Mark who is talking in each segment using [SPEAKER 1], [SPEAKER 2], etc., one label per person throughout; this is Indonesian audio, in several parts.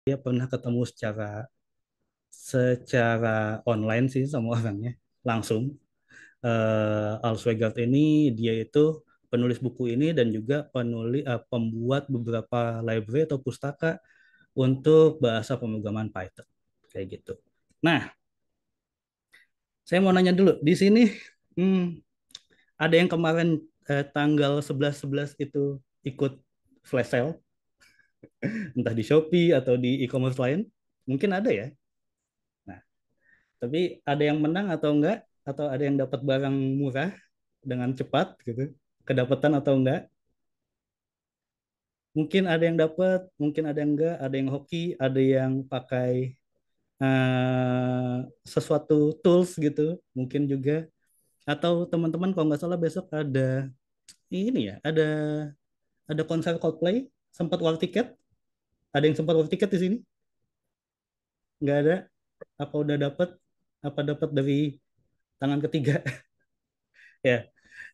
[SPEAKER 1] Dia pernah ketemu secara secara online sih sama orangnya langsung. Al-Sweigart ini dia itu penulis buku ini dan juga pembuat beberapa library atau pustaka untuk bahasa pemrograman Python kayak gitu. Nah, saya mau nanya dulu di sini, hmm, ada yang kemarin tanggal 11/11 itu ikut flash sale, entah di Shopee atau di e-commerce lain, mungkin ada ya. Nah, tapi ada yang menang atau enggak, atau ada yang dapat barang murah dengan cepat gitu, kedapatan atau enggak? Mungkin ada yang dapat, mungkin ada yang enggak, ada yang hoki, ada yang pakai sesuatu tools gitu, mungkin juga. Atau teman-teman kalau nggak salah besok ada ini ya, ada konser Coldplay, sempat war tiket, ada yang sempat war tiket di sini? Nggak ada? Apa udah dapat? Apa dapat dari tangan ketiga? Ya,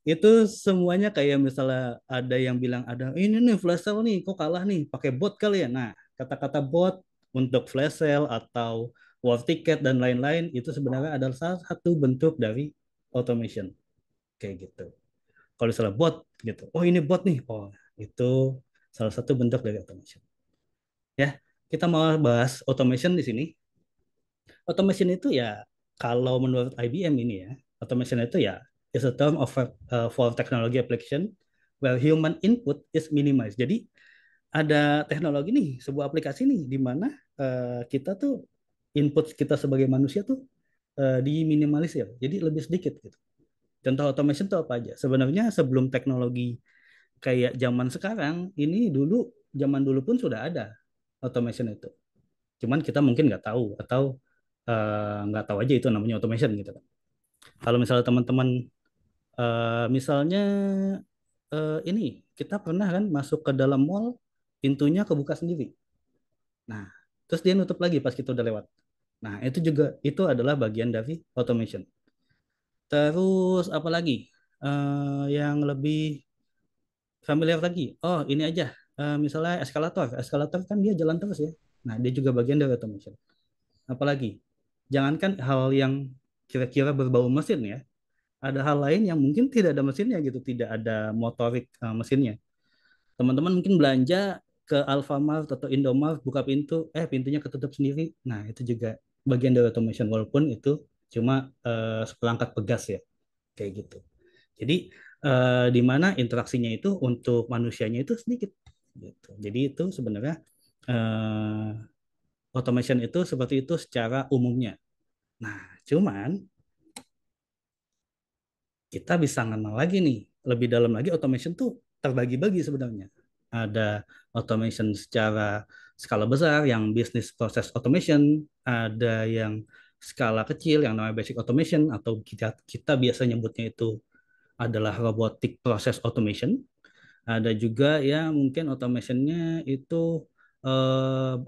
[SPEAKER 1] itu semuanya kayak misalnya ada yang bilang ada ini nih flash sale nih, kok kalah nih, pakai bot kali ya. Nah, kata-kata bot untuk flash sale atau war ticket dan lain-lain itu sebenarnya adalah salah satu bentuk dari automation kayak gitu. Kalau misalnya bot gitu, oh ini bot nih, oh itu salah satu bentuk dari automation. Ya, kita mau bahas automation di sini. Automation itu ya kalau menurut IBM ini ya, automation itu ya is a term of for technology application where human input is minimized. Jadi ada teknologi nih, sebuah aplikasi nih di mana kita tuh input kita sebagai manusia tuh diminimalisir. Jadi lebih sedikit gitu. Contoh automation itu apa aja? Sebenarnya sebelum teknologi kayak zaman sekarang, ini dulu zaman dulu pun sudah ada automation itu. Cuman kita mungkin nggak tahu atau nggak tahu aja itu namanya automation gitu kan. Kalau misalnya teman-teman misalnya ini kita pernah kan masuk ke dalam mall, pintunya kebuka sendiri. Nah, terus dia nutup lagi pas kita udah lewat. Nah, itu juga itu adalah bagian dari automation. Terus apa lagi? Yang lebih familiar lagi. Oh, ini aja. Misalnya eskalator. Eskalator kan dia jalan terus ya. Nah, dia juga bagian dari automation. Apalagi, jangankan hal yang kira-kira berbau mesin ya, ada hal lain yang mungkin tidak ada mesinnya gitu, tidak ada motorik mesinnya. Teman-teman mungkin belanja ke Alfamart atau Indomart, buka pintu, pintunya ketutup sendiri. Nah, itu juga bagian dari automation, walaupun itu cuma seperangkat pegas ya, kayak gitu. Jadi, di mana interaksinya itu untuk manusianya itu sedikit. Gitu. Jadi itu sebenarnya eh, automation itu seperti itu secara umumnya. Nah, cuman kita bisa mengenal lagi nih, lebih dalam lagi automation tuh terbagi-bagi sebenarnya. Ada automation secara skala besar yang business process automation, ada yang skala kecil yang namanya basic automation atau kita biasa nyebutnya itu adalah robotic process automation. Ada juga yang mungkin automationnya itu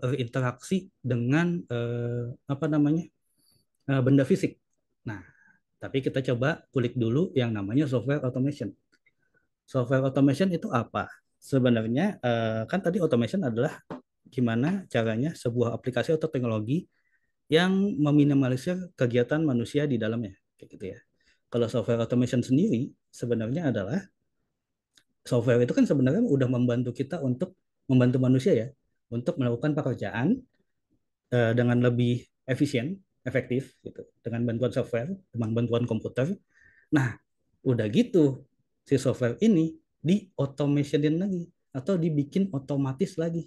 [SPEAKER 1] berinteraksi dengan apa namanya benda fisik. Nah, tapi kita coba kulik dulu yang namanya software automation. Software automation itu apa? Sebenarnya kan tadi automation adalah gimana caranya sebuah aplikasi atau teknologi yang meminimalisir kegiatan manusia di dalamnya, kayak gitu ya. Kalau software automation sendiri sebenarnya adalah software itu kan sebenarnya udah membantu kita untuk membantu manusia ya untuk melakukan pekerjaan dengan lebih efisien, efektif gitu dengan bantuan software, dengan bantuan komputer. Nah, udah gitu si software ini di automationin lagi atau dibikin otomatis lagi.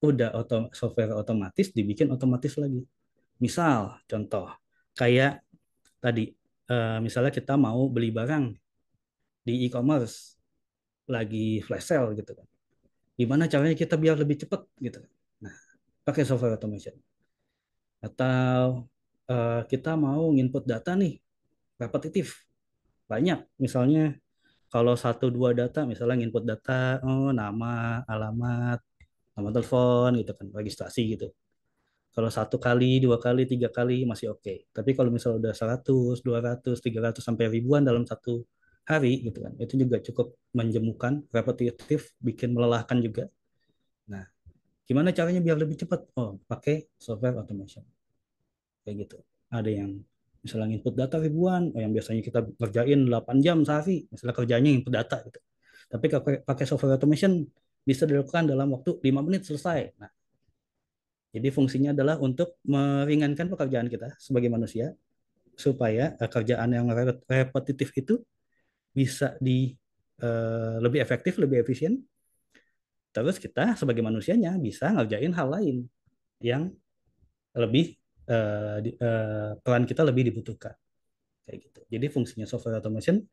[SPEAKER 1] Udah software otomatis dibikin otomatis lagi. Misal contoh kayak tadi misalnya kita mau beli barang di e-commerce lagi flash sale gitu kan. Gimana caranya kita biar lebih cepat gitu kan. Nah, pakai software automation. Atau kita mau input data nih repetitif banyak. Misalnya kalau satu dua data, misalnya input data, oh nama, alamat, nama telepon gitu kan, registrasi gitu. Kalau satu kali, dua kali, tiga kali masih oke. Tapi kalau misalnya udah 100, 200, 300 sampai ribuan dalam satu hari gitu kan, itu juga cukup menjemukan, repetitif, bikin melelahkan juga. Nah, Gimana caranya biar lebih cepat? Oh, pakai software automation. Kayak gitu. Ada yang misalnya input data ribuan, yang biasanya kita kerjain 8 jam sehari, misalnya kerjanya input data gitu. Tapi pakai software automation bisa dilakukan dalam waktu 5 menit selesai. Nah, jadi fungsinya adalah untuk meringankan pekerjaan kita sebagai manusia supaya kerjaan yang repetitif itu bisa lebih efektif, lebih efisien. Terus kita sebagai manusianya bisa ngerjain hal lain yang lebih peran kita lebih dibutuhkan kayak gitu. Jadi fungsinya software automation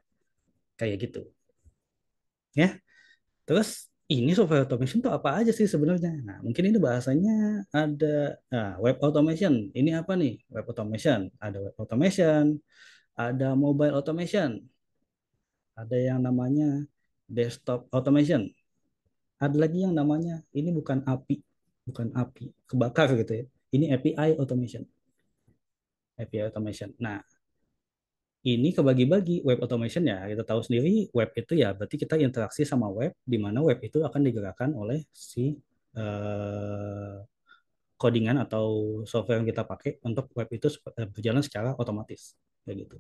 [SPEAKER 1] kayak gitu ya. Terus ini software automation itu apa aja sih sebenarnya? Nah, mungkin ini bahasanya ada web automation. Ini apa nih? Web automation. Ada web automation, ada mobile automation, ada yang namanya desktop automation. Ada lagi yang namanya ini bukan API, bukan API, kebakar gitu ya. Ini API automation. API automation. Nah, ini kebagi-bagi web automation ya. Kita tahu sendiri web itu ya berarti kita interaksi sama web di mana web itu akan digerakkan oleh si eh, codingan atau software yang kita pakai untuk web itu berjalan secara otomatis kayak gitu.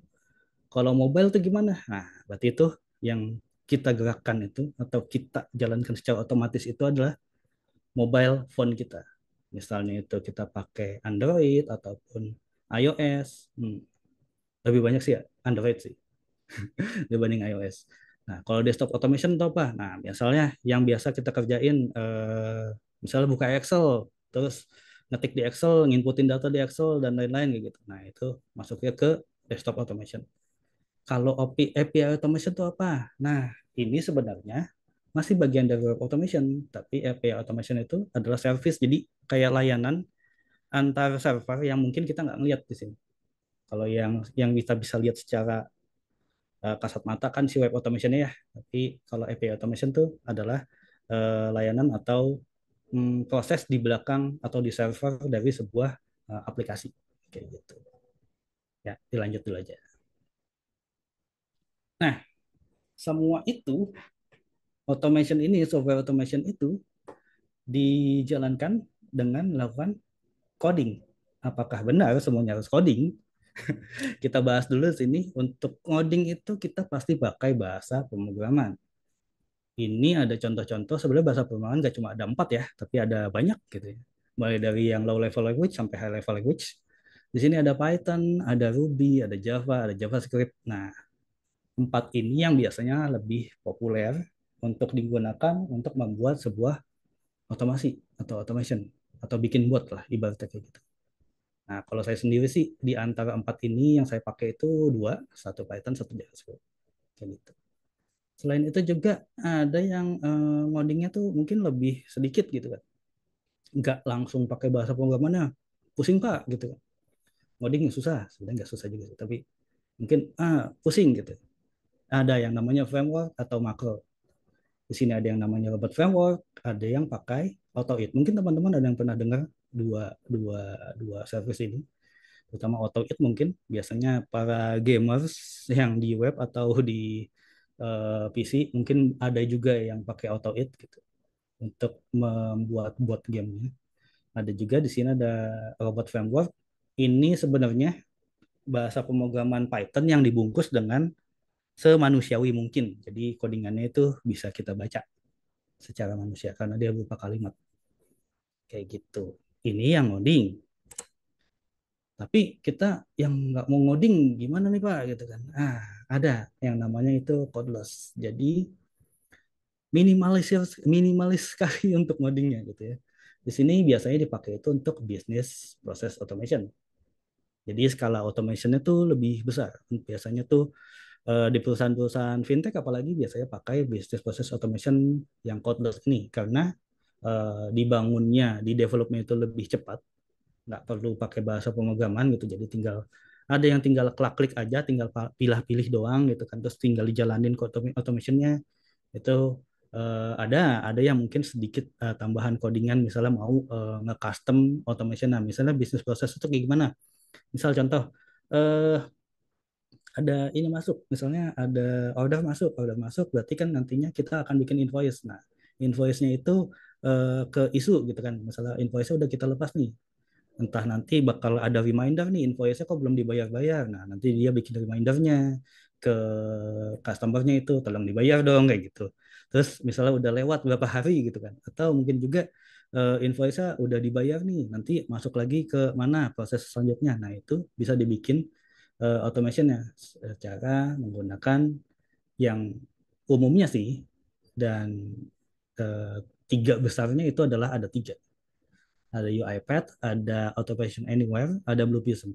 [SPEAKER 1] Kalau mobile itu gimana? Nah, berarti itu yang kita gerakkan itu atau kita jalankan secara otomatis itu adalah mobile phone kita. Misalnya itu kita pakai Android ataupun iOS. Lebih banyak sih ya Android sih dibanding iOS. Nah, kalau desktop automation itu apa? Nah, misalnya yang biasa kita kerjain, misalnya buka Excel, terus ngetik di Excel, nginputin data di Excel, dan lain-lain gitu. Nah, itu masuknya ke desktop automation. Kalau API automation itu apa? Nah, ini sebenarnya masih bagian dari web automation, tapi API automation itu adalah service, jadi kayak layanan antar server yang mungkin kita nggak ngeliat di sini. Kalau yang kita bisa lihat secara kasat mata kan si web automation ya. Tapi kalau API automation tuh adalah layanan atau proses di belakang atau di server dari sebuah aplikasi kayak gitu. Ya, dilanjut dulu aja. Nah, semua itu automation ini, software automation itu dijalankan dengan melakukan coding. Apakah benar semuanya harus coding? Kita bahas dulu sini. Untuk coding itu kita pasti pakai bahasa pemrograman. Ini ada contoh-contoh sebenarnya bahasa pemrograman nggak cuma ada 4 ya, tapi ada banyak gitu ya. Mulai dari yang low level language sampai high level language. Di sini ada Python, ada Ruby, ada Java, ada JavaScript. Nah, 4 ini yang biasanya lebih populer untuk digunakan untuk membuat sebuah otomasi atau automation atau bikin bot lah ibaratnya kayak gitu. Nah, kalau saya sendiri sih di antara 4 ini yang saya pakai itu dua, satu Python, satu JavaScript kayak gitu. Selain itu juga ada yang ngodingnya tuh mungkin lebih sedikit gitu kan. Nggak langsung pakai bahasa pemrogramannya. Pusing Pak gitu kan. Ngoding susah, sebenarnya nggak susah juga sih, tapi mungkin pusing gitu. Ada yang namanya framework atau makro. Di sini ada yang namanya robot framework, ada yang pakai AutoIt. Mungkin teman-teman ada yang pernah dengar dua dua dua service ini, terutama AutoIt mungkin biasanya para gamers yang di web atau di PC mungkin ada juga yang pakai AutoIt gitu untuk membuat bot gamenya. Ada juga di sini ada robot framework. Ini sebenarnya bahasa pemrograman Python yang dibungkus dengan semanusiawi mungkin. Jadi codingannya itu bisa kita baca secara manusia karena dia berupa kalimat kayak gitu. Ini yang ngoding. Tapi kita yang nggak mau ngoding gimana nih Pak gitu kan? Ada yang namanya itu codeless. Jadi minimalis sekali untuk ngodingnya gitu ya. Di sini biasanya dipakai itu untuk bisnis proses automation. Jadi skala automationnya tuh lebih besar. Biasanya tuh di perusahaan-perusahaan fintech apalagi biasanya pakai business process automation yang codeless ini karena dibangunnya, di developnya itu lebih cepat, nggak perlu pakai bahasa pemrograman gitu. Jadi tinggal ada yang tinggal klik aja, tinggal pilih-pilih doang gitu kan, terus tinggal dijalanin ke automationnya itu ada yang mungkin sedikit tambahan codingan misalnya mau nge-custom automation. Nah, misalnya bisnis proses itu kayak gimana? Misal contoh eh, ada ini masuk, misalnya ada order masuk berarti kan nantinya kita akan bikin invoice. Nah, invoice-nya itu ke isu gitu kan. Masalah invoice udah kita lepas nih, entah nanti bakal ada reminder nih invoice-nya kok belum dibayar-bayar. Nah, nanti dia bikin remindernya ke customernya itu tolong dibayar dong kayak gitu. Terus misalnya udah lewat berapa hari gitu kan. Atau mungkin juga invoice-nya udah dibayar nih, nanti masuk lagi ke mana proses selanjutnya. Nah, itu bisa dibikin automation-nya secara menggunakan yang umumnya sih, dan eh, tiga besarnya itu adalah ada tiga. Ada UiPath, ada Automation Anywhere, ada Blue Prism.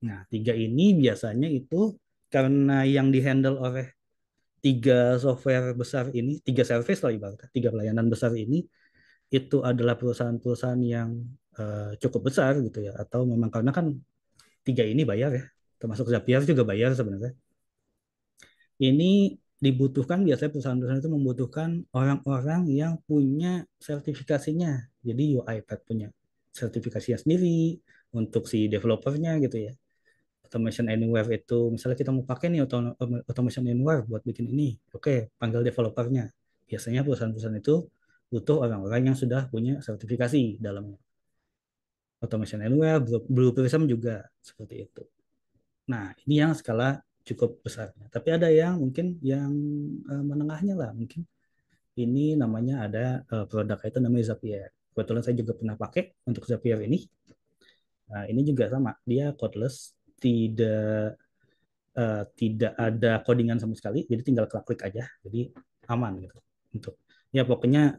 [SPEAKER 1] Nah, tiga ini biasanya itu karena yang dihandle oleh tiga software besar ini, tiga service lah ibaratnya, tiga pelayanan besar ini, itu adalah perusahaan-perusahaan yang cukup besar gitu ya. Atau memang karena kan tiga ini bayar ya, termasuk Zapier juga bayar sebenarnya. Ini dibutuhkan, biasanya perusahaan-perusahaan itu membutuhkan orang-orang yang punya sertifikasinya. Jadi UiPath punya sertifikasinya sendiri untuk si developernya gitu ya. Automation Anywhere itu misalnya kita mau pakai nih Automation Anywhere buat bikin ini, oke, panggil developernya. Biasanya perusahaan-perusahaan itu butuh orang-orang yang sudah punya sertifikasi dalam Automation Anywhere. Blue Prism juga seperti itu. Nah, ini yang skala cukup besarnya. Tapi ada yang mungkin yang menengahnya lah. Mungkin ini namanya ada produk itu namanya Zapier. Kebetulan saya juga pernah pakai untuk Zapier ini. Nah, ini juga sama. Dia codeless, tidak ada codingan sama sekali. Jadi tinggal klik-klik aja. Jadi aman gitu. Untuk ya pokoknya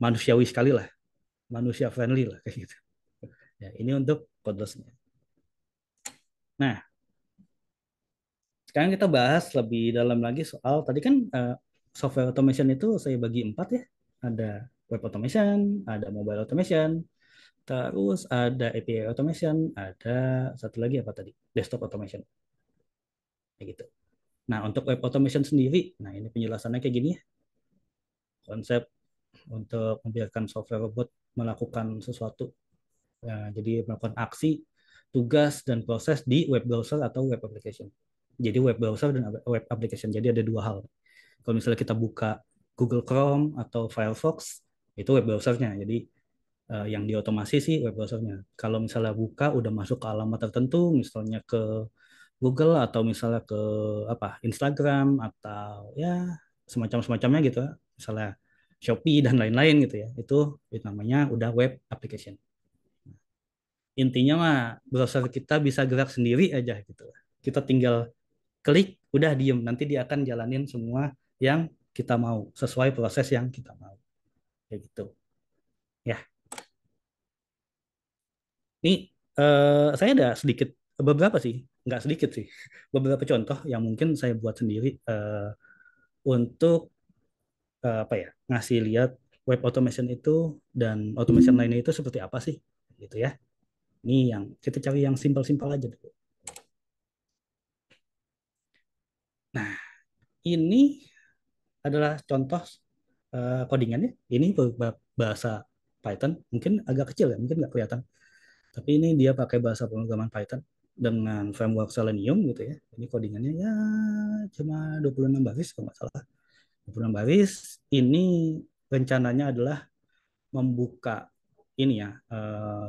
[SPEAKER 1] manusiawi sekali lah, manusia friendly lah kayak gitu. Ya, ini untuk codelessnya. Nah, sekarang kita bahas lebih dalam lagi soal tadi kan software automation itu saya bagi empat ya. Ada web automation, ada mobile automation, terus ada API automation, ada satu lagi apa tadi? Desktop automation. Kayak gitu. Nah, untuk web automation sendiri, nah ini penjelasannya kayak gini ya. Konsep untuk membiarkan software robot melakukan sesuatu. Ya, jadi melakukan aksi, tugas, dan proses di web browser atau web application. Jadi web browser dan web application. Jadi ada dua hal. Kalau misalnya kita buka Google Chrome atau Firefox, itu web browsernya. Jadi yang diotomasi sih web browsernya. Kalau misalnya buka udah masuk ke alamat tertentu, misalnya ke Google atau misalnya ke apa Instagram atau ya semacamnya gitu, misalnya Shopee dan lain-lain gitu ya, itu namanya udah web application. Intinya mah browser kita bisa gerak sendiri aja gitu. Kita tinggal klik, udah diem, nanti dia akan jalanin semua yang kita mau sesuai proses yang kita mau kayak gitu ya. Ini saya ada sedikit, beberapa sih, nggak sedikit sih, beberapa contoh yang mungkin saya buat sendiri untuk apa ya, ngasih lihat web automation itu dan automation lainnya itu seperti apa sih gitu ya. Ini yang kita cari yang simpel-simpel aja dulu. Nah, ini adalah contoh codingannya. Ini bahasa Python, mungkin agak kecil ya, mungkin nggak kelihatan. Tapi ini dia pakai bahasa pemrograman Python dengan framework Selenium gitu ya. Ini codingannya ya cuma 26 baris kalau nggak salah. 26 baris. Ini rencananya adalah membuka ini ya,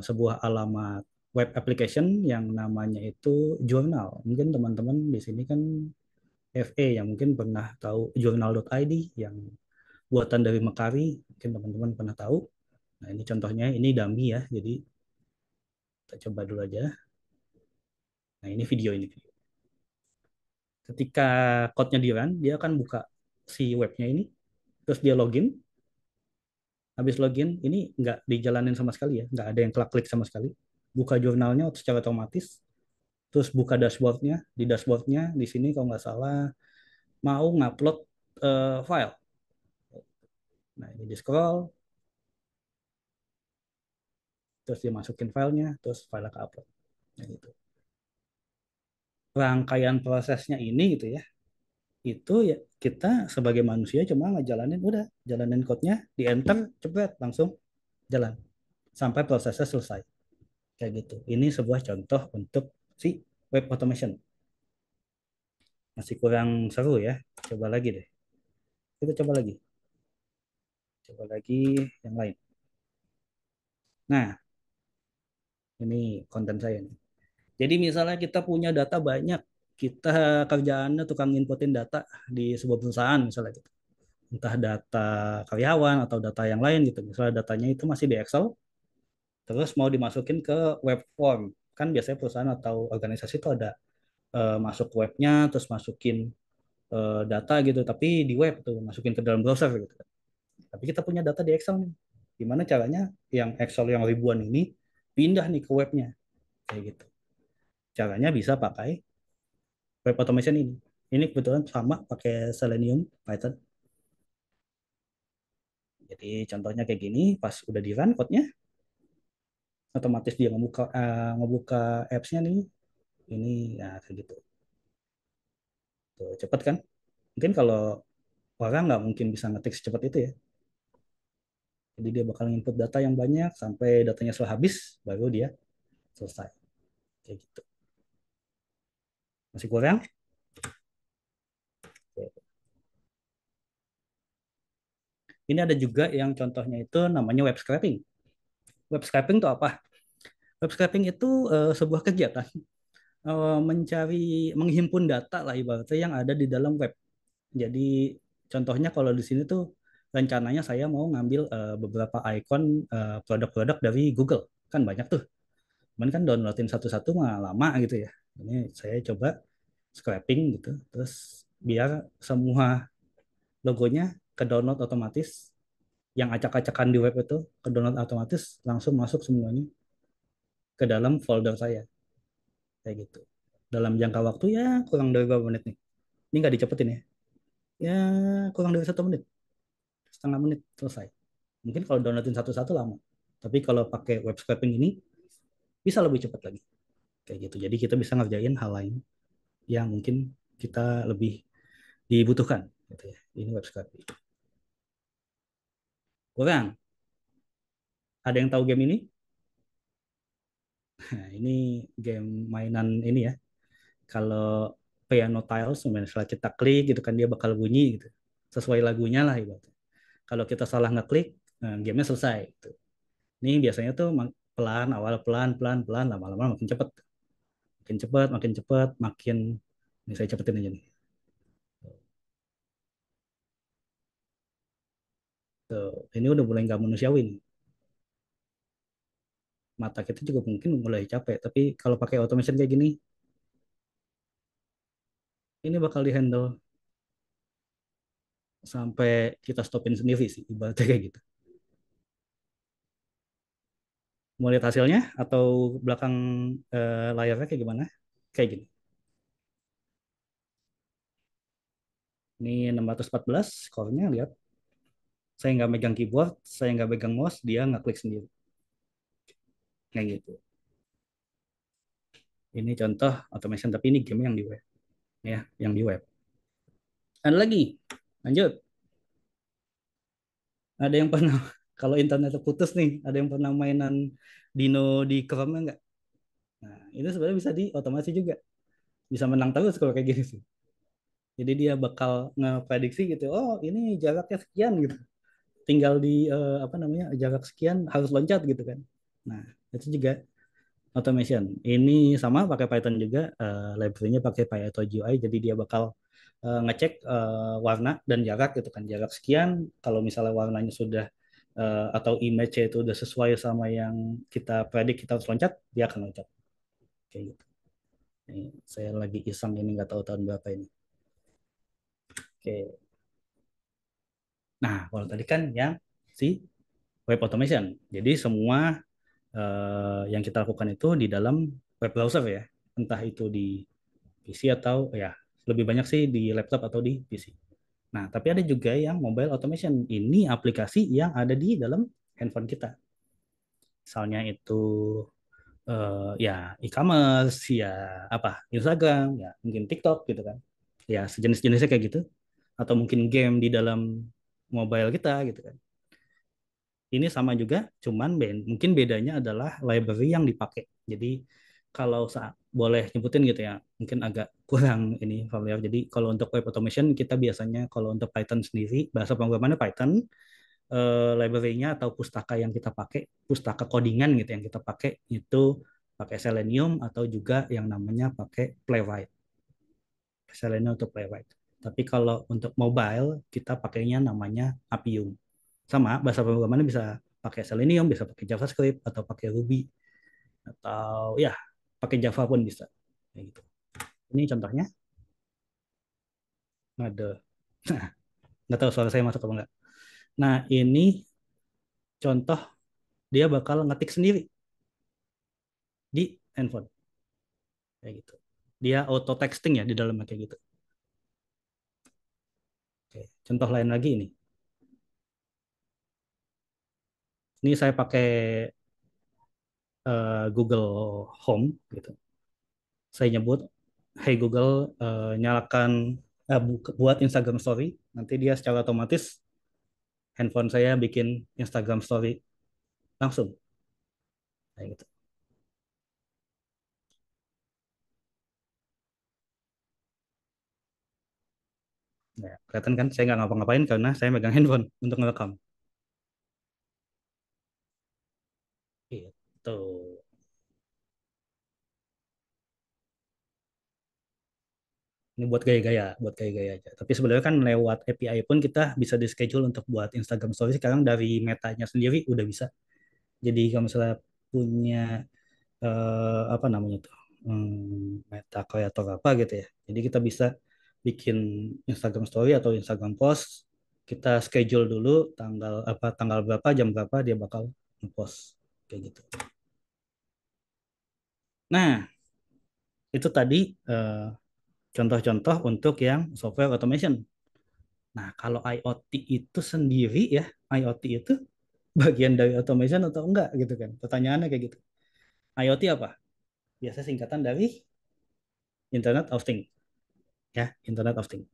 [SPEAKER 1] sebuah alamat web application yang namanya itu jurnal. Mungkin teman-teman di sini kan FE yang mungkin pernah tahu jurnal.id yang buatan dari Mekari, mungkin teman-teman pernah tahu. Nah, ini contohnya, ini dummy ya. Jadi kita coba dulu aja. Nah, ini video ini. Ketika code-nya di run, dia akan buka si webnya ini, terus dia login. Habis login, ini nggak dijalanin sama sekali ya, nggak ada yang klik-klik sama sekali. Buka jurnalnya secara otomatis, terus buka dashboardnya. Di dashboardnya, di sini kalau nggak salah, mau ngupload file. Nah, ini di scroll, terus dia masukin filenya, terus file ke upload. Nah, gitu. Rangkaian prosesnya ini gitu ya, itu ya kita sebagai manusia cuma ngejalanin, udah jalanin code-nya, di enter, cepet, langsung jalan sampai prosesnya selesai kayak gitu. Ini sebuah contoh untuk si web automation. Masih kurang seru ya, coba lagi deh, kita coba lagi, Coba lagi yang lain. Nah, ini konten saya nih. Jadi misalnya kita punya data banyak, kita kerjaannya tukang inputin data di sebuah perusahaan misalnya gitu. Entah data karyawan atau data yang lain gitu. Misalnya datanya itu masih di Excel, terus mau dimasukin ke web form. Kan biasanya perusahaan atau organisasi itu ada masuk webnya, terus masukin data gitu, tapi di web tuh, masukin ke dalam browser gitu. Tapi kita punya data di Excel nih. Gimana caranya yang Excel yang ribuan ini pindah nih ke webnya, kayak gitu. Caranya bisa pakai web automation ini. Ini kebetulan sama pakai Selenium Python. Jadi contohnya kayak gini, pas udah di run code-nya, otomatis dia ngebuka apps-nya nih. Ini ya kayak gitu. Tuh, cepet kan? Mungkin kalau orang nggak mungkin bisa ngetik secepat itu ya. Jadi dia bakal input data yang banyak sampai datanya selesai habis, baru dia selesai. Kayak gitu. Masih kurang? Oke. Ini ada juga yang contohnya itu namanya web scraping. Web scraping itu apa? Web scraping itu sebuah kegiatan menghimpun data lah ibaratnya yang ada di dalam web. Jadi contohnya kalau di sini tuh rencananya saya mau ngambil beberapa icon produk-produk dari Google. Kan banyak tuh. Cuman kan downloadin satu-satu mah lama gitu ya. Ini saya coba scraping gitu. Terus biar semua logonya ke download otomatis. Yang acak-acakan di web itu ke download otomatis langsung masuk semuanya ke dalam folder saya. Kayak gitu. Dalam jangka waktu ya kurang dari berapa menit nih. Ini nggak dicepetin ya. Ya kurang dari 1 menit. Setengah menit selesai. Mungkin kalau downloadin satu-satu lama. Tapi kalau pakai web scraping ini bisa lebih cepat lagi. Kayak gitu. Jadi kita bisa ngerjain hal lain yang mungkin kita lebih dibutuhkan. Gitu ya. Ini web scraping. Kurang. Ada yang tahu game ini? Nah, ini game mainan ini ya. Kalau piano tiles, misalnya kita klik gitu kan dia bakal bunyi gitu. Sesuai lagunya lah ibaratnya. Kalau kita salah ngeklik, gamenya selesai. Gitu. Ini biasanya tuh pelan, awal pelan, pelan, pelan, lama-lama makin cepet. Makin cepat, makin cepat, makin ini saya cepetin aja nih. Tuh, ini udah mulai nggak manusiawi nih. Mata kita juga mungkin mulai capek. Tapi kalau pakai automation kayak gini, ini bakal dihandle sampai kita stopin sendiri sih, ibaratnya kayak gitu. Mau lihat hasilnya atau belakang layarnya kayak gimana? Kayak gini. Ini 614 skornya, lihat. Saya nggak megang keyboard, saya nggak megang mouse, dia nggak klik sendiri. Kayak gitu. Ini contoh automation, tapi ini game yang di web. Ya, yang di web. Ada lagi, lanjut. Ada yang pernah, kalau internet putus nih, ada yang pernah mainan Dino di Chrome nggak? Nah, itu sebenarnya bisa diotomasi juga. Bisa menang terus kalau kayak gini sih. Jadi dia bakal ngeprediksi gitu, oh ini jaraknya sekian gitu. Tinggal di apa namanya jarak sekian harus loncat gitu kan. Nah, itu juga automation. Ini sama pakai Python juga, library-nya pakai Python UI, jadi dia bakal ngecek warna dan jarak gitu kan. Jarak sekian, kalau misalnya warnanya sudah atau image-nya itu udah sesuai sama yang kita predik kita harus loncat, dia akan loncat. Kayak gitu. Ini saya lagi iseng ini nggak tahu tahun berapa ini. Oke. Nah, kalau tadi kan yang si web automation. Jadi semua yang kita lakukan itu di dalam web browser ya, entah itu di PC atau ya lebih banyak sih di laptop atau di PC. Nah, tapi ada juga yang mobile automation. Ini aplikasi yang ada di dalam handphone kita. Misalnya itu ya e-commerce, ya apa Instagram, ya mungkin TikTok gitu kan. Ya sejenis-jenisnya kayak gitu. Atau mungkin game di dalam mobile kita gitu kan. Ini sama juga, cuman mungkin bedanya adalah library yang dipakai. Jadi kalau saat boleh nyebutin gitu ya, mungkin agak kurang ini familiar. Jadi kalau untuk web automation kita biasanya kalau untuk Python sendiri bahasa pemrogramannya Python, library-nya atau pustaka yang kita pakai, pustaka codingan gitu yang kita pakai itu pakai Selenium atau juga yang namanya pakai Playwright. Selenium untuk Playwright. Tapi kalau untuk mobile kita pakainya namanya Appium. Sama bahasa pemrogramannya bisa pakai Selenium, bisa pakai JavaScript atau pakai Ruby atau ya pakai Java pun bisa. Kayak gitu. Ini contohnya ada. Nggak tahu suara saya masuk apa enggak. Nah, ini contoh dia bakal ngetik sendiri di handphone kayak gitu. Dia auto texting ya di dalamnya kayak gitu. Oke. Contoh lain lagi ini. Ini saya pakai Google Home gitu. Saya nyebut, "Hey Google, nyalakan buat Instagram Story." Nanti dia secara otomatis handphone saya bikin Instagram Story langsung kayak gitu. Nah, kelihatan kan saya nggak ngapa-ngapain karena saya megang handphone untuk ngerekam. Gitu. Ini buat gaya-gaya, buat gaya-gaya aja. Tapi sebenarnya kan lewat API pun kita bisa di schedule untuk buat Instagram Story sekarang dari metanya sendiri udah bisa. Jadi kalau misalnya punya apa namanya tuh, meta creator apa gitu ya. Jadi kita bisa bikin Instagram Story atau Instagram Post, kita schedule dulu tanggal berapa, jam berapa dia bakal ngepost kayak gitu. Nah, itu tadi eh, contoh-contoh untuk yang software automation. Nah, kalau IoT itu sendiri ya, IoT itu bagian dari automation atau enggak gitu kan? Pertanyaannya kayak gitu. IoT apa? Biasa singkatan dari Internet of Things ya, Internet of Things.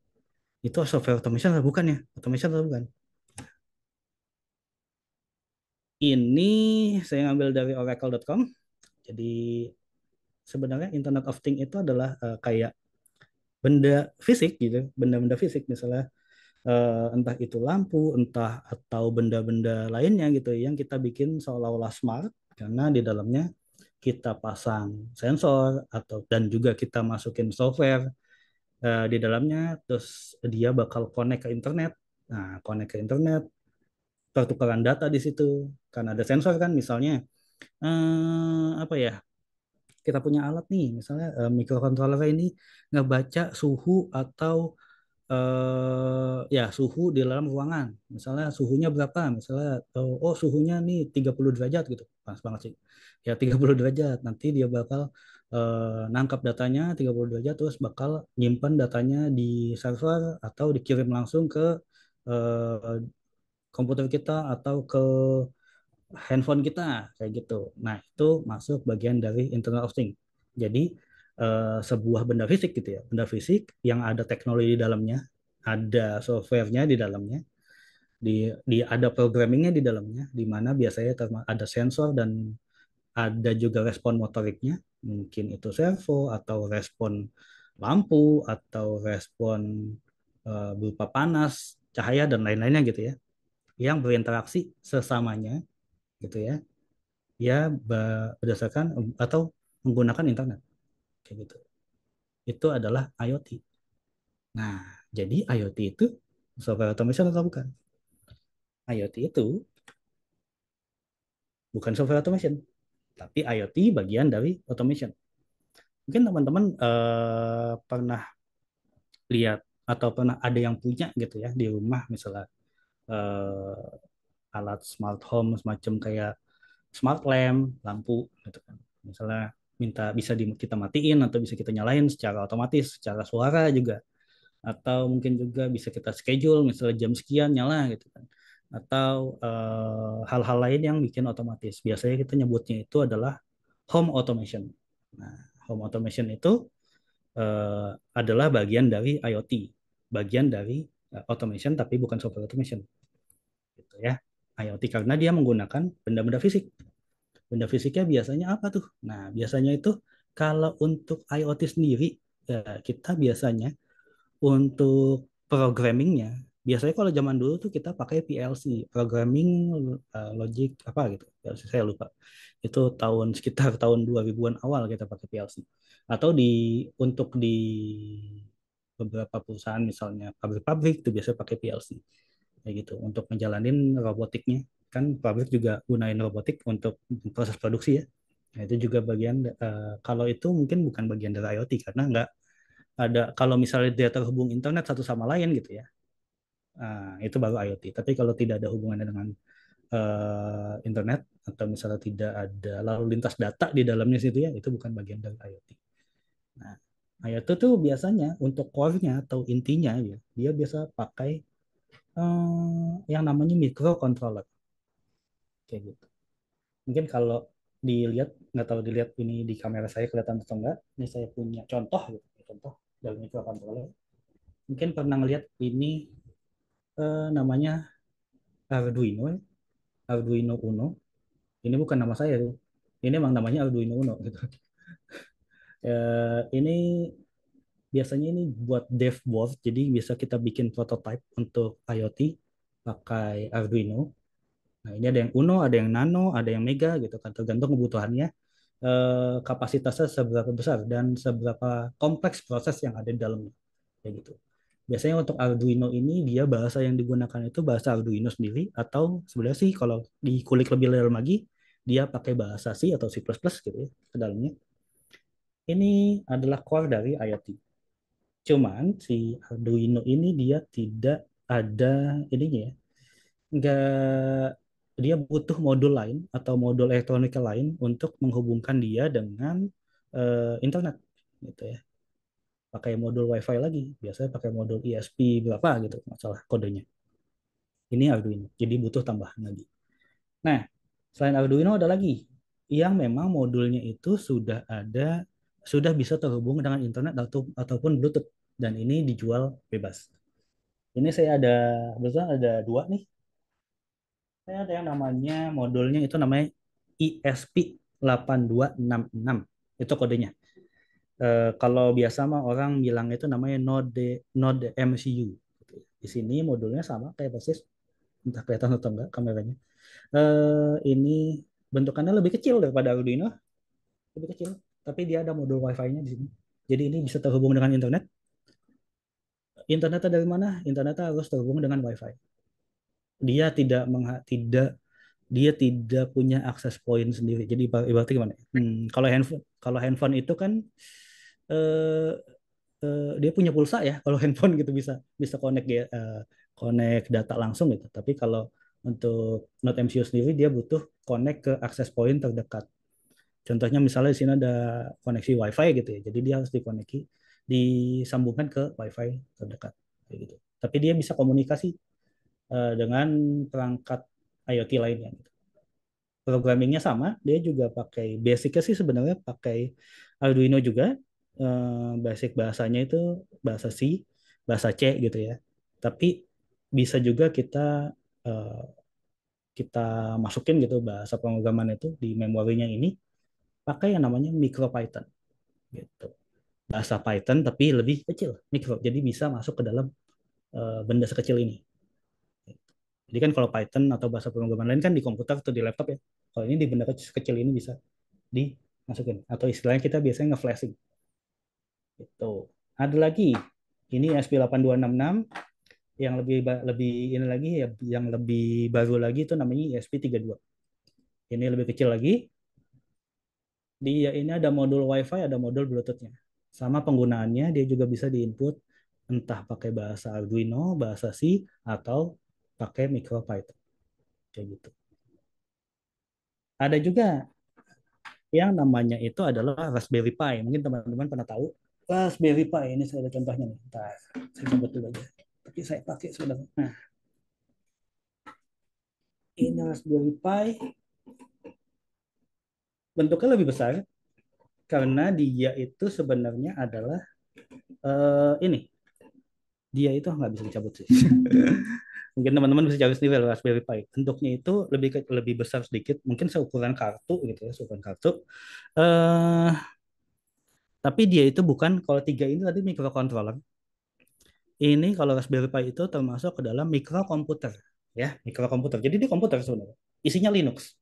[SPEAKER 1] Itu software automation atau bukan ya? Automation atau bukan? Ini saya ngambil dari oracle.com. Jadi sebenarnya Internet of Things itu adalah kayak benda fisik gitu, benda-benda fisik misalnya entah itu lampu, entah atau benda-benda lainnya gitu yang kita bikin seolah-olah smart karena di dalamnya kita pasang sensor atau dan juga kita masukin software di dalamnya, terus dia bakal connect ke internet. Nah, connect ke internet, pertukaran data di situ karena ada sensor kan misalnya apa ya, kita punya alat nih misalnya microcontroller ini ngebaca suhu atau ya suhu di dalam ruangan misalnya suhunya berapa misalnya oh suhunya nih 30 derajat gitu panas banget sih ya 30 derajat nanti dia bakal nangkap datanya 30 derajat terus bakal nyimpan datanya di server atau dikirim langsung ke eh, komputer kita atau ke handphone kita kayak gitu. Nah, itu masuk bagian dari Internet of Things. Jadi sebuah benda fisik gitu ya, benda fisik yang ada teknologi di dalamnya, ada softwarenya di dalamnya, ada programmingnya di dalamnya, di mana biasanya ada sensor dan ada juga respon motoriknya, mungkin itu servo atau respon lampu atau respon berupa panas, cahaya dan lain-lainnya gitu ya, yang berinteraksi sesamanya gitu ya dia berdasarkan atau menggunakan internet kayak gitu. Itu adalah IoT. Nah, jadi IoT itu software automation atau bukan? IoT itu bukan software automation, tapi IoT bagian dari automation. Mungkin teman-teman pernah lihat atau pernah ada yang punya gitu ya di rumah misalnya alat smart home semacam kayak smart lamp, lampu gitu kan. Misalnya bisa kita matiin atau bisa kita nyalain secara otomatis, secara suara juga. Atau mungkin juga bisa kita schedule misalnya jam sekian nyala gitu kan. Atau hal-hal lain yang bikin otomatis. Biasanya kita nyebutnya itu adalah home automation. Nah, home automation itu adalah bagian dari IoT, bagian dari automation tapi bukan software automation gitu ya. IoT karena dia menggunakan benda-benda fisik. Benda fisiknya biasanya apa tuh? Nah, biasanya itu kalau untuk IoT sendiri, ya kita biasanya untuk programmingnya Biasanya kalau zaman dulu tuh kita pakai PLC, programming logic apa gitu. PLC saya lupa. Itu sekitar tahun 2000-an awal kita pakai PLC. Atau untuk di beberapa perusahaan misalnya pabrik-pabrik itu biasa pakai PLC kayak gitu untuk ngejalanin robotiknya. Kan pabrik juga gunain robotik untuk proses produksi ya. Nah, itu juga bagian kalau itu mungkin bukan bagian dari IoT karena nggak ada, kalau misalnya dia terhubung internet satu sama lain gitu ya. Itu baru IoT. Tapi kalau tidak ada hubungannya dengan internet atau misalnya tidak ada lalu lintas data di dalamnya situ ya, itu bukan bagian dari IoT. Nah, IoT tuh biasanya untuk core-nya atau intinya ya, dia biasa pakai yang namanya microcontroller kayak gitu. Mungkin kalau dilihat, nggak tahu dilihat ini di kamera saya kelihatan atau enggak. Ini saya punya contoh gitu, contoh dari microcontroller. Mungkin pernah ngelihat ini namanya Arduino, ya. Arduino Uno. Ini bukan nama saya tuh. Ini emang namanya Arduino Uno gitu. Ini biasanya ini buat dev board, jadi bisa kita bikin prototype untuk IoT pakai Arduino. Nah, ini ada yang Uno, ada yang Nano, ada yang Mega gitu kan, tergantung kebutuhannya, kapasitasnya seberapa besar dan seberapa kompleks proses yang ada di dalamnya. Kayak gitu. Biasanya untuk Arduino ini dia bahasa yang digunakan itu bahasa Arduino sendiri atau sebenarnya sih kalau dikulik lebih dalam lagi dia pakai bahasa C atau C++ gitu ya ke dalamnya. Ini adalah core dari IoT. Cuman si Arduino ini dia tidak ada ininya ya, nggak, dia butuh modul lain atau modul elektronik lain untuk menghubungkan dia dengan internet gitu ya. Pakai modul WiFi lagi, biasanya pakai modul ISP berapa gitu, masalah kodenya. Ini Arduino, jadi butuh tambahan lagi. Nah, selain Arduino ada lagi yang memang modulnya itu sudah bisa terhubung dengan internet ataupun Bluetooth dan ini dijual bebas. Ini saya ada kebetulan ada dua nih. Saya ada yang namanya modulnya itu namanya ESP8266. Itu kodenya. Kalau biasa mah orang bilang itu namanya Node MCU. Di sini modulnya sama kayak persis, entah kelihatan atau enggak kameranya. Ini bentukannya lebih kecil daripada Arduino, lebih kecil. Tapi dia ada modul Wi-Fi-nya di sini. Jadi ini bisa terhubung dengan internet. Internetnya dari mana? Internetnya harus terhubung dengan Wi-Fi. Dia tidak dia tidak punya akses point sendiri. Jadi ibaratnya gimana? Kalau handphone itu kan eh, dia punya pulsa ya. Kalau handphone gitu bisa bisa connect data langsung gitu. Tapi kalau untuk Node MCU sendiri dia butuh connect ke akses point terdekat. Contohnya misalnya di sini ada koneksi WiFi gitu ya. Jadi dia harus disambungkan ke WiFi terdekat kayak gitu. Tapi dia bisa komunikasi dengan perangkat IoT lainnya. Programmingnya sama, dia juga pakai basicnya sih sebenarnya pakai Arduino juga. Basic bahasanya itu bahasa C, bahasa C gitu ya. Tapi bisa juga eh, kita masukin gitu bahasa pemrograman itu di memorinya ini pakai yang namanya MicroPython gitu. Bahasa Python tapi lebih kecil, mikro. Jadi bisa masuk ke dalam benda sekecil ini. Jadi kan kalau Python atau bahasa pemrograman lain kan di komputer atau di laptop ya. Kalau ini di benda kecil ini bisa dimasukin atau istilahnya kita biasanya nge-flashing gitu. Ada lagi ini SP8266 yang lebih ini lagi ya, yang lebih baru lagi itu namanya ESP32. Ini lebih kecil lagi. Dia ini ada modul WiFi, ada modul Bluetooth-nya. Sama penggunaannya dia juga bisa diinput entah pakai bahasa Arduino, bahasa C atau pakai MicroPython kayak gitu. Ada juga yang namanya itu adalah Raspberry Pi. Mungkin teman-teman pernah tahu Raspberry Pi. Ini saya ada contohnya nih. Bentar, saya coba dulu aja. Tapi saya pakai sebenarnya. Nah, ini Raspberry Pi bentuknya lebih besar karena dia itu sebenarnya adalah ini. Dia itu nggak bisa dicabut sih. Mungkin teman-teman bisa cari sendiri Raspberry Pi. Bentuknya itu lebih besar sedikit, mungkin seukuran kartu gitu ya, seukuran kartu. Eh tapi dia itu bukan, kalau tiga ini tadi microcontroller. Ini kalau Raspberry Pi itu termasuk ke dalam mikrokomputer, ya, mikrokomputer. Jadi dia komputer sebenarnya. Isinya Linux.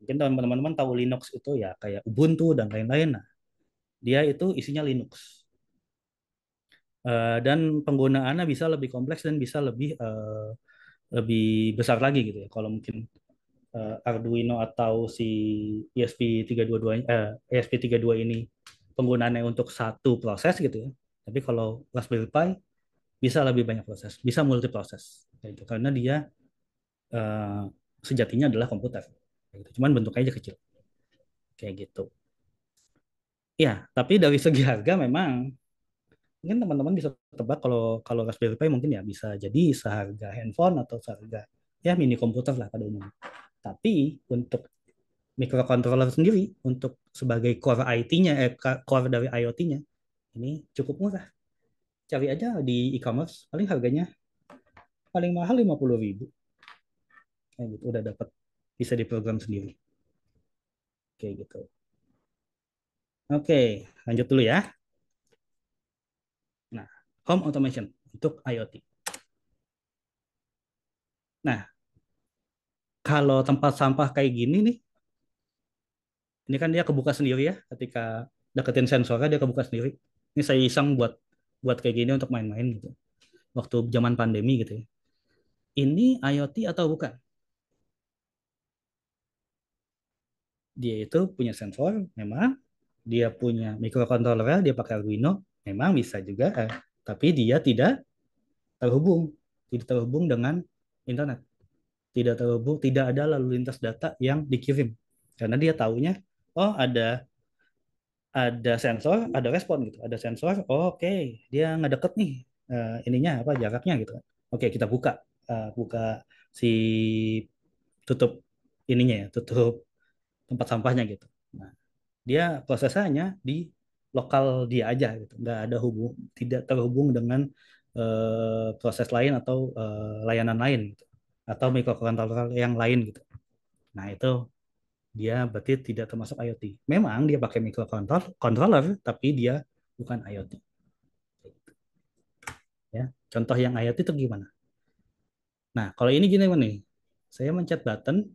[SPEAKER 1] Mungkin teman-teman tahu Linux itu ya kayak Ubuntu dan lain-lain. Nah, dia itu isinya Linux. Dan penggunaannya bisa lebih kompleks dan bisa lebih besar lagi gitu ya. Kalau mungkin Arduino atau si ESP32 ESP32 ini penggunaannya untuk satu proses gitu ya. Tapi kalau Raspberry Pi bisa lebih banyak proses, bisa multi proses kayak gitu. Karena dia eh, sejatinya adalah komputer. Kayak gitu. Cuman bentuknya aja kecil kayak gitu. Ya, tapi dari segi harga memang mungkin teman-teman bisa tebak kalau kalau Raspberry Pi mungkin ya bisa jadi seharga handphone atau seharga ya mini komputer lah pada umumnya. Tapi untuk microcontroller sendiri untuk sebagai core IT-nya, core dari IoT-nya, ini cukup murah. Cari aja di e-commerce, paling harganya paling mahal 50.000. Kayak gitu, udah dapat bisa diprogram sendiri. Kayak gitu. Oke, lanjut dulu ya. Nah, home automation untuk IoT. Nah, kalau tempat sampah kayak gini nih, ini kan dia kebuka sendiri ya, ketika deketin sensornya dia kebuka sendiri. Ini saya iseng buat buat kayak gini untuk main-main gitu. Waktu zaman pandemi gitu ya. Ini IoT atau bukan? Dia itu punya sensor, memang dia punya microcontroller, dia pakai Arduino, memang bisa juga, tapi dia terhubung, tidak terhubung dengan internet, tidak terhubung, tidak ada lalu lintas data yang dikirim, karena dia tahunya, oh ada sensor, ada respon gitu, ada sensor, oh, oke, dia ngedeket nih, ininya apa jaraknya gitu kan, oke kita buka, buka si tutup ininya ya, tutup tempat sampahnya gitu. Nah, dia prosesnya di lokal dia aja gitu, nggak ada tidak terhubung dengan proses lain atau layanan lain gitu, atau microcontroller yang lain gitu. Nah itu dia berarti tidak termasuk IoT. Memang dia pakai microcontroller, tapi dia bukan IoT. Ya, contoh yang IoT itu gimana? Nah kalau ini gini nih, saya mencet button,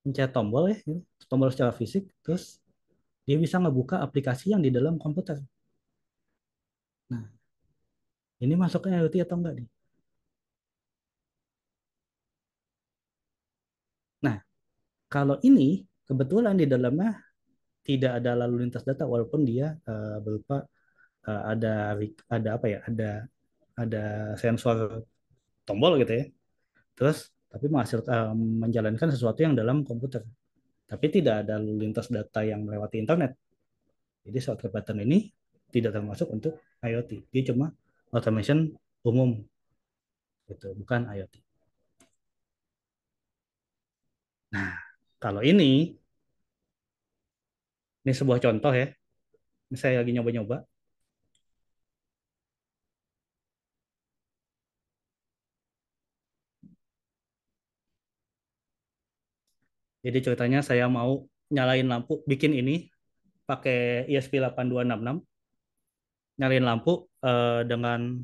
[SPEAKER 1] mencet tombol ya, gitu. Tombol secara fisik, terus dia bisa ngebuka aplikasi yang di dalam komputer. Nah, ini masuknya IoT atau enggak nih? Nah, kalau ini kebetulan di dalamnya tidak ada lalu lintas data walaupun dia berupa ada apa ya? Ada sensor tombol gitu ya. Terus tapi menjalankan sesuatu yang dalam komputer. Tapi tidak ada lalu lintas data yang melewati internet. Jadi shortcut button ini tidak termasuk untuk IoT. Dia cuma automation umum gitu, bukan IoT. Nah, kalau ini sebuah contoh ya. Ini saya lagi nyoba-nyoba. Jadi ceritanya saya mau nyalain lampu, bikin ini pakai ESP8266, nyalain lampu dengan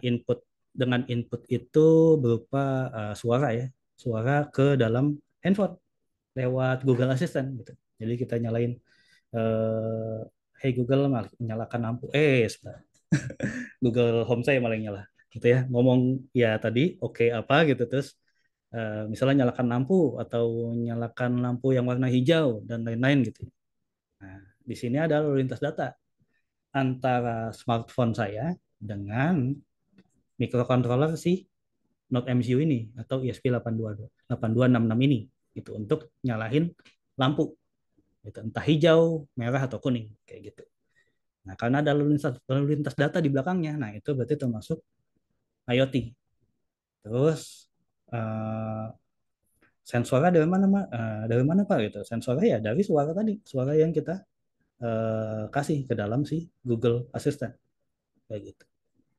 [SPEAKER 1] input input itu berupa suara ya, suara ke dalam handphone lewat Google Assistant gitu. Jadi kita nyalain eh, Hey Google nyalakan lampu. Sebentar. Google Home saya malah yang nyala gitu ya. Ngomong ya tadi oke apa gitu terus misalnya nyalakan lampu atau nyalakan lampu yang warna hijau dan lain-lain gitu. Nah, di sini ada lalu lintas data antara smartphone saya dengan microcontroller si Node MCU ini atau ESP8266 ini gitu untuk nyalahin lampu gitu, entah hijau, merah atau kuning kayak gitu. Nah, karena ada lalu lintas data di belakangnya, nah itu berarti termasuk IoT. Terus uh, sensornya dari mana, dari mana Pak gitu? Sensornya ya dari suara tadi, suara yang kita kasih ke dalam si Google Assistant kayak gitu.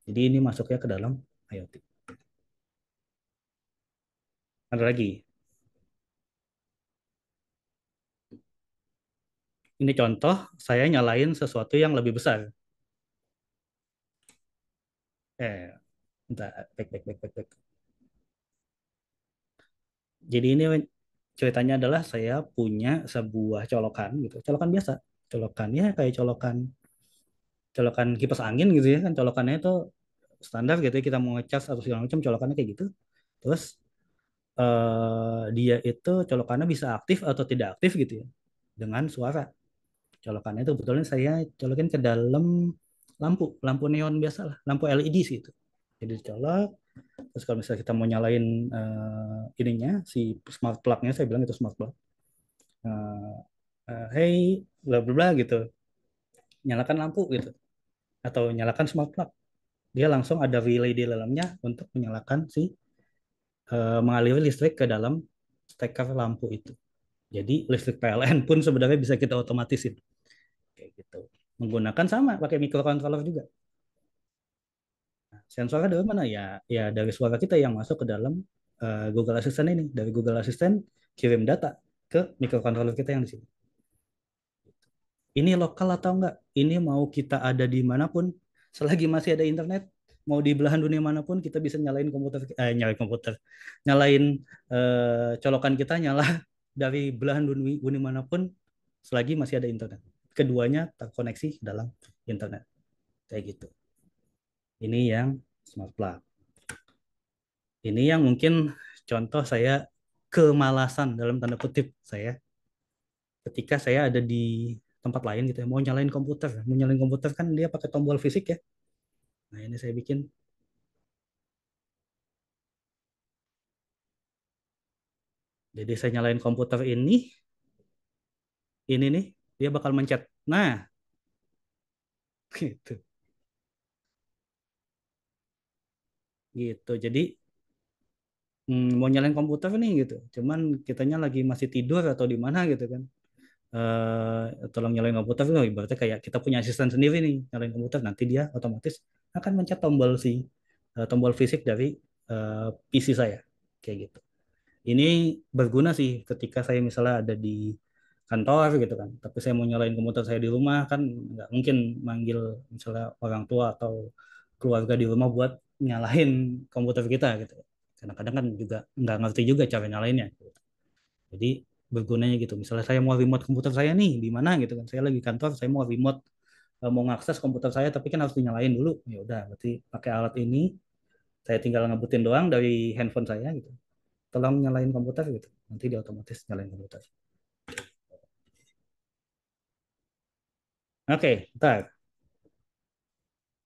[SPEAKER 1] Jadi ini masuknya ke dalam IoT. Ada lagi. Ini contoh saya nyalain sesuatu yang lebih besar. Entah, back. Jadi ini ceritanya adalah saya punya sebuah colokan gitu, colokan biasa, colokannya kayak colokan colokan kipas angin gitu ya kan, colokannya itu standar gitu ya, kita mau ngecas atau segala macam colokannya kayak gitu. Terus dia itu colokannya bisa aktif atau tidak aktif gitu ya dengan suara. Colokannya itu betulnya saya colokin ke dalam lampu lampu neon biasa lah, lampu LED sih itu. Jadi dicolok. Terus kalau misalnya kita mau nyalain ininya si smart plug-nya, saya bilang itu smart plug. Eh, hey, bla bla bla gitu, nyalakan lampu gitu, atau nyalakan smart plug. Dia langsung ada relay di dalamnya untuk menyalakan si mengaliri listrik ke dalam steker lampu itu. Jadi listrik PLN pun sebenarnya bisa kita otomatisin kayak gitu. Menggunakan sama pakai microcontroller juga. Sensornya dari mana ya? Ya dari suara kita yang masuk ke dalam Google Assistant ini. Dari Google Assistant kirim data ke microcontroller kita yang di sini. Ini lokal atau enggak? Ini mau kita ada di manapun, selagi masih ada internet, mau di belahan dunia manapun kita bisa nyalain komputer, nyalain colokan kita nyala dari belahan dunia manapun, selagi masih ada internet. Keduanya terkoneksi dalam internet, kayak gitu. Ini yang smart plug. Ini yang mungkin contoh saya kemalasan dalam tanda kutip saya ketika saya ada di tempat lain gitu ya, mau nyalain komputer kan dia pakai tombol fisik ya. Nah ini saya bikin, jadi saya nyalain komputer ini nih dia bakal mencet. Nah gitu, gitu. Jadi mau nyalain komputer nih gitu, cuman kitanya lagi masih tidur atau di mana gitu kan. Tolong nyalain komputer tuh ibaratnya kayak kita punya asisten sendiri nih nyalain komputer, nanti dia otomatis akan mencet tombol fisik dari PC saya kayak gitu. Ini berguna sih ketika saya misalnya ada di kantor gitu kan, tapi saya mau nyalain komputer saya di rumah kan nggak mungkin manggil misalnya orang tua atau keluarga di rumah buat nyalain komputer kita gitu. Karena kadang kan juga nggak ngerti juga cara nyalainnya. Gitu. Jadi bergunanya gitu. Misalnya saya mau remote komputer saya nih di mana gitu kan, saya lagi kantor, saya mau remote mau ngakses komputer saya tapi kan harus dinyalain dulu. Ya udah, berarti pakai alat ini saya tinggal ngebutin doang dari handphone saya gitu, tolong nyalain komputer gitu, nanti dia otomatis nyalain komputer. Oke, ntar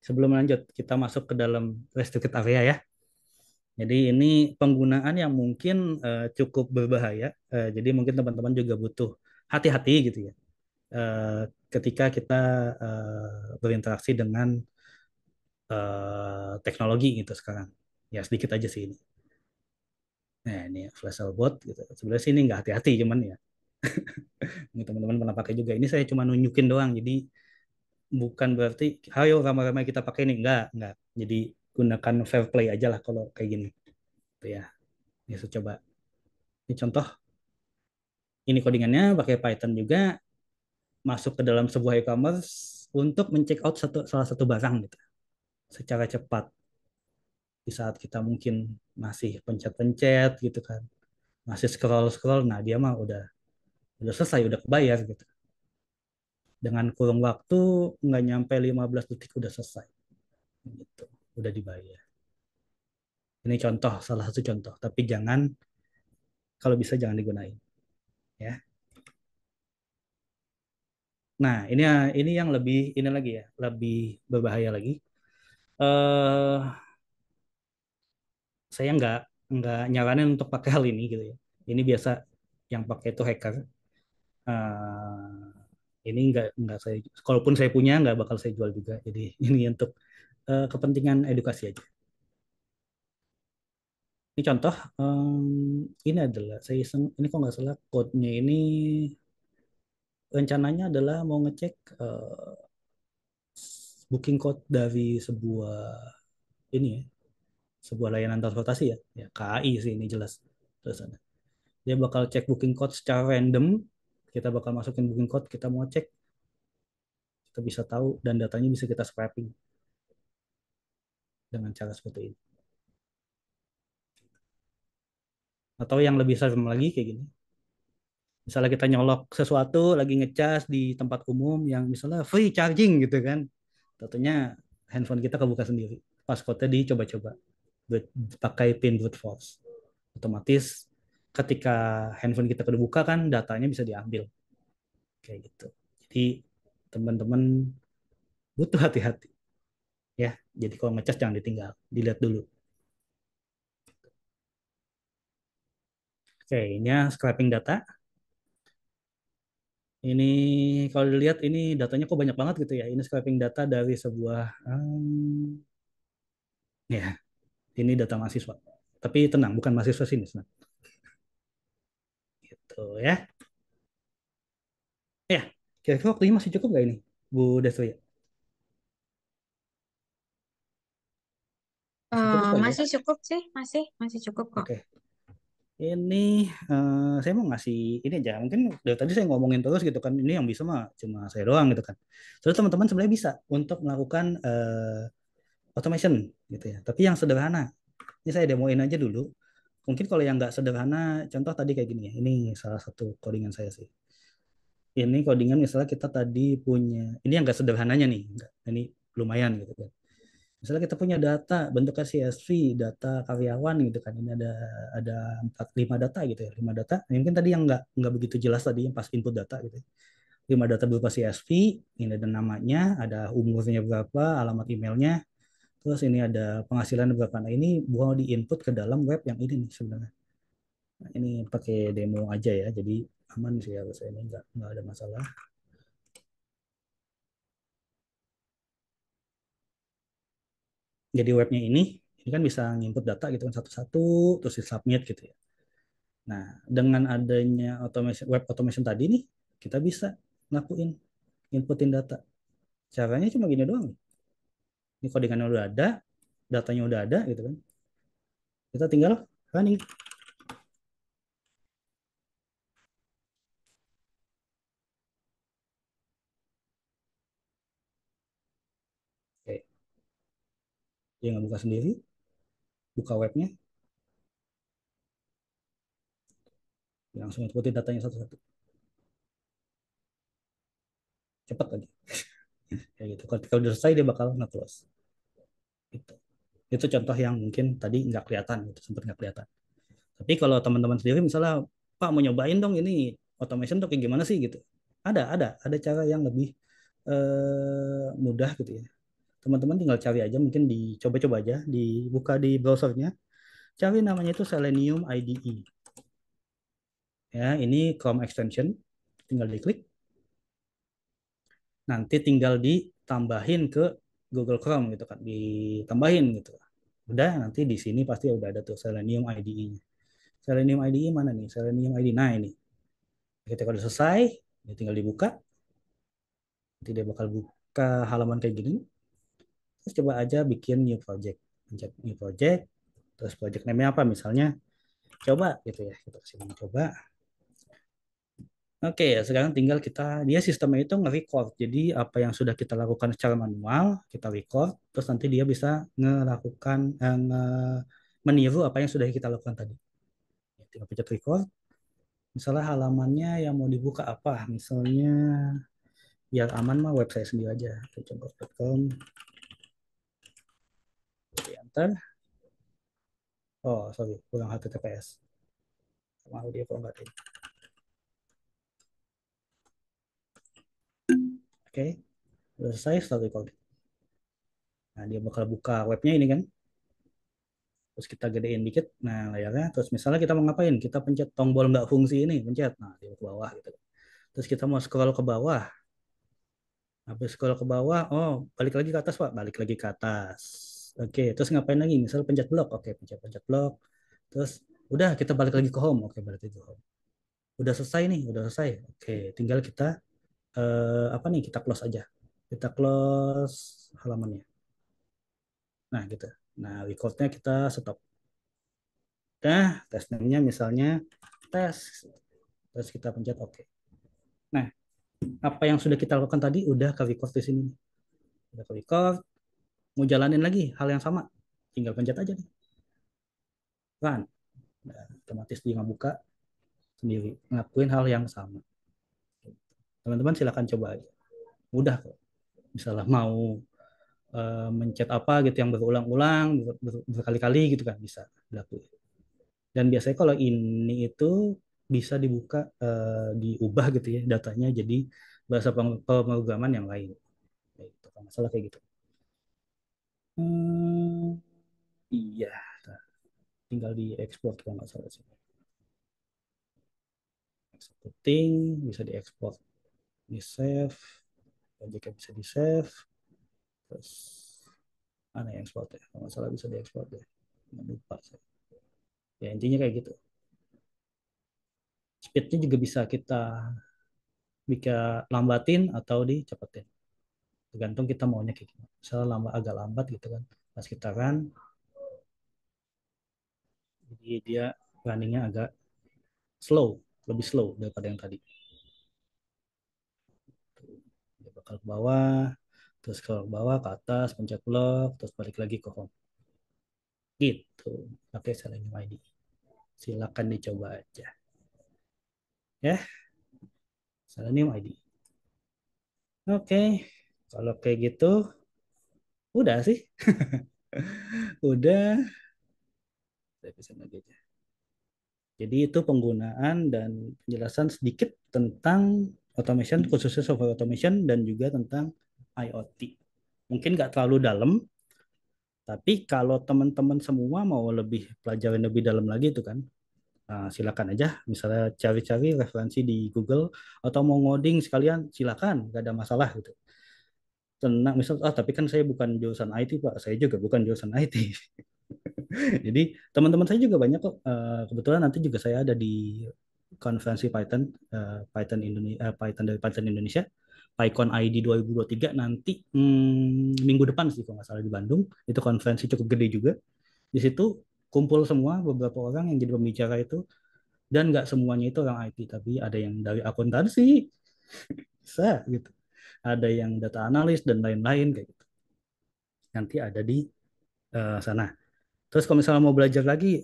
[SPEAKER 1] sebelum lanjut kita masuk ke dalam restricted area ya. Jadi ini penggunaan yang mungkin cukup berbahaya. Jadi mungkin teman-teman juga butuh hati-hati gitu ya. Ketika kita berinteraksi dengan teknologi gitu sekarang. Ya sedikit aja sih ini. Nah ini Flashelbot gitu. Sebenarnya sih ini nggak hati-hati, cuman ya ini teman-teman pernah pakai juga. Ini saya cuma nunjukin doang. Jadi bukan berarti ayo ramai-ramai kita pakai ini, enggak, jadi gunakan fair play aja lah kalau kayak gini. Tuh ya, ini saya coba, ini contoh, ini codingannya pakai Python juga, masuk ke dalam sebuah e-commerce untuk men-check out salah satu barang gitu secara cepat di saat kita mungkin masih pencet-pencet gitu kan, masih scroll-scroll, nah dia mah udah selesai, udah kebayar gitu, dengan kurun waktu nggak nyampe 15 detik udah selesai gitu, udah dibayar. Ini contoh, salah satu contoh, tapi jangan, kalau bisa jangan digunain ya. Nah, ini yang lebih ini lagi ya, lebih berbahaya lagi. Eh saya nggak nyaranin untuk pakai hal ini gitu ya. Ini biasa yang pakai itu hacker. Ini nggak saya, kalaupun saya punya nggak bakal saya jual juga. Jadi ini untuk kepentingan edukasi aja. Ini contoh, ini adalah saya ini kok nggak salah code-nya ini rencananya adalah mau ngecek booking code dari sebuah ini ya, sebuah layanan transportasi ya, ya KAI sih ini jelas. Terus ada, dia bakal cek booking code secara random, kita bakal masukin booking code, kita mau cek, kita bisa tahu dan datanya bisa kita scraping. dengan cara seperti ini. Atau yang lebih serem lagi kayak gini. Misalnya kita nyolok sesuatu lagi ngecas di tempat umum yang misalnya free charging gitu kan. Tentunya handphone kita kebuka sendiri. Passcode-nya dicoba-coba pakai pin brute force. Otomatis ketika handphone kita kebuka kan datanya bisa diambil kayak gitu. Jadi teman-teman butuh hati-hati ya. Jadi kalau ngecas jangan ditinggal, dilihat dulu. Oke, ini ya scraping data. Ini kalau dilihat ini datanya kok banyak banget gitu ya. Ini scraping data dari sebuah ya, ini data mahasiswa. Tapi tenang, bukan mahasiswa sini, senang. Gitu ya. Ya, kira-kira waktunya masih cukup nggak ini, Bu Desri? Masih cukup kali ya?
[SPEAKER 2] Masih cukup sih, masih cukup kok.
[SPEAKER 1] Oke. Ini saya mau ngasih ini aja. Mungkin dari tadi saya ngomongin terus gitu kan. Ini yang bisa mah cuma saya doang gitu kan. Terus teman-teman sebenarnya bisa untuk melakukan automation gitu ya. Tapi yang sederhana. Ini saya demoin aja dulu. Mungkin kalau yang nggak sederhana, contoh tadi kayak gini ya. Ini salah satu codingan saya sih. Ini codingan misalnya kita tadi punya, ini yang nggak sederhananya nih. Ini lumayan gitu kan. Misalnya kita punya data bentuknya CSV, data karyawan gitu kan. Ini ada 4 5 data gitu ya, 5 data. Nah, mungkin tadi yang nggak begitu jelas tadi yang pas input data gitu. 5 data berupa CSV, ini ada namanya, ada umurnya berapa, alamat emailnya, terus ini ada penghasilan berapa. Nah ini mau diinput ke dalam web yang ini nih sebenarnya. Nah, ini pakai demo aja ya, jadi aman sih harusnya ini nggak ada masalah. Jadi webnya ini kan bisa nginput data gitu kan satu-satu, terus di submit gitu ya. Nah, dengan adanya automation, web automation tadi nih, kita bisa ngakuin, inputin data. Caranya cuma gini doang. Ini codingannya udah ada, datanya udah ada gitu kan. Kita tinggal running. Oke, dia nggak buka sendiri, buka webnya, langsung inputin datanya satu-satu. Cepat lagi. Kayak gitu. Kalau udah selesai dia bakal nge-close. Gitu. Itu contoh yang mungkin tadi nggak kelihatan, gitu, sempat nggak kelihatan. Tapi kalau teman-teman sendiri misalnya, Pak mau nyobain dong ini automation tuh kayak gimana sih gitu. Ada cara yang lebih mudah gitu ya. Teman-teman tinggal cari aja, mungkin dicoba-coba aja, dibuka di browsernya, cari namanya itu Selenium IDE. Ya, ini Chrome extension, tinggal diklik, nanti tinggal ditambahin ke Google Chrome gitu kan, ditambahin gitu. Udah, nanti di sini pasti udah ada tuh Selenium IDE-nya. Selenium IDE mana nih? Selenium IDE. Nah, ini. Ketika udah selesai, dia tinggal dibuka, nanti dia bakal buka halaman kayak gini. Terus coba aja bikin new project. Pencet new project, terus project name-nya apa misalnya, coba gitu ya. Kita kasih nama coba. Oke, ya sekarang tinggal dia sistemnya itu nge-record. Jadi apa yang sudah kita lakukan secara manual, kita record, terus nanti dia bisa ngelakukan, meniru apa yang sudah kita lakukan tadi. Tinggal pencet record, misalnya halamannya yang mau dibuka apa, misalnya biar aman mah web saya sendiri aja, contoh.com, enter, oh sorry, kurang HTTPS, mau dia kok nggak ada. Oke, udah selesai start record. Nah dia bakal buka webnya ini kan, terus kita gedein dikit nah layarnya, terus misalnya kita mau ngapain, kita pencet tombol nggak fungsi ini, pencet, nah dia ke bawah gitu. Terus kita mau scroll ke bawah, habis scroll ke bawah, oh balik lagi ke atas Pak, balik lagi ke atas. Oke, terus ngapain lagi, misal pencet blok, oke pencet pencet blok, terus udah kita balik lagi ke home, oke balik lagi ke home. Udah selesai nih, udah selesai, oke tinggal kita apa nih, kita close aja, kita close halamannya. Nah gitu, nah recordnya kita stop. Nah tes name-nya misalnya tes, terus kita pencet oke. Nah apa yang sudah kita lakukan tadi udah ke record di sini, udah ke record, mau jalanin lagi hal yang sama. tinggal pencet aja nih, run. Nah, otomatis dia ngebuka sendiri, ngakuin hal yang sama. Teman-teman silakan coba aja. Mudah kok. Misalnya mau mencet apa gitu yang berulang-ulang, berkali-kali gitu kan bisa dilakuin. Dan biasanya kalau ini itu bisa dibuka, diubah gitu ya datanya jadi bahasa pemrograman yang lain. Itu kalau masalah kayak gitu. Hmm, iya, tinggal diekspor kalau nggak salah sih. Exporting bisa diekspor, di save, projectnya bisa di save, terus mana yang ekspor ya? Kalau nggak salah bisa diekspor ya. Nggak lupa saya. Ya intinya kayak gitu. Speednya juga bisa kita bisa lambatin atau dicepetin. Tergantung kita maunya kayak gimana. Misalnya agak lambat gitu kan. Pas kita run, jadi dia runningnya agak slow, lebih slow daripada yang tadi. Dia bakal ke bawah, terus ke bawah, ke atas, pencet lock, terus balik lagi ke home. Gitu. Pakai Selenium ID. Silakan dicoba aja. Ya, Selenium ID. Oke, kalau kayak gitu, udah sih. Udah, saya bisa lagi aja. Jadi itu penggunaan dan penjelasan sedikit tentang automation, khususnya software automation dan juga tentang IoT. Mungkin nggak terlalu dalam, tapi kalau teman-teman semua mau lebih pelajarin lebih dalam lagi itu kan, silakan aja. Misalnya cari-cari referensi di Google atau mau ngoding sekalian, silakan, nggak ada masalah gitu. Tenang, misal, tapi kan saya bukan jurusan IT Pak, saya juga bukan jurusan IT. Jadi teman-teman saya juga banyak kok. Kebetulan nanti juga saya ada di konferensi Python, Python Indonesia, Python dari Python Indonesia, PyCon ID 2023 nanti, minggu depan sih kalau nggak salah di Bandung. Itu konferensi cukup gede juga. Di situ kumpul semua beberapa orang yang jadi pembicara itu, dan nggak semuanya itu orang IT, tapi ada yang dari akuntansi, bisa gitu. Ada yang data analis dan lain-lain kayak gitu. Nanti ada di sana. Terus kalau misalnya mau belajar lagi,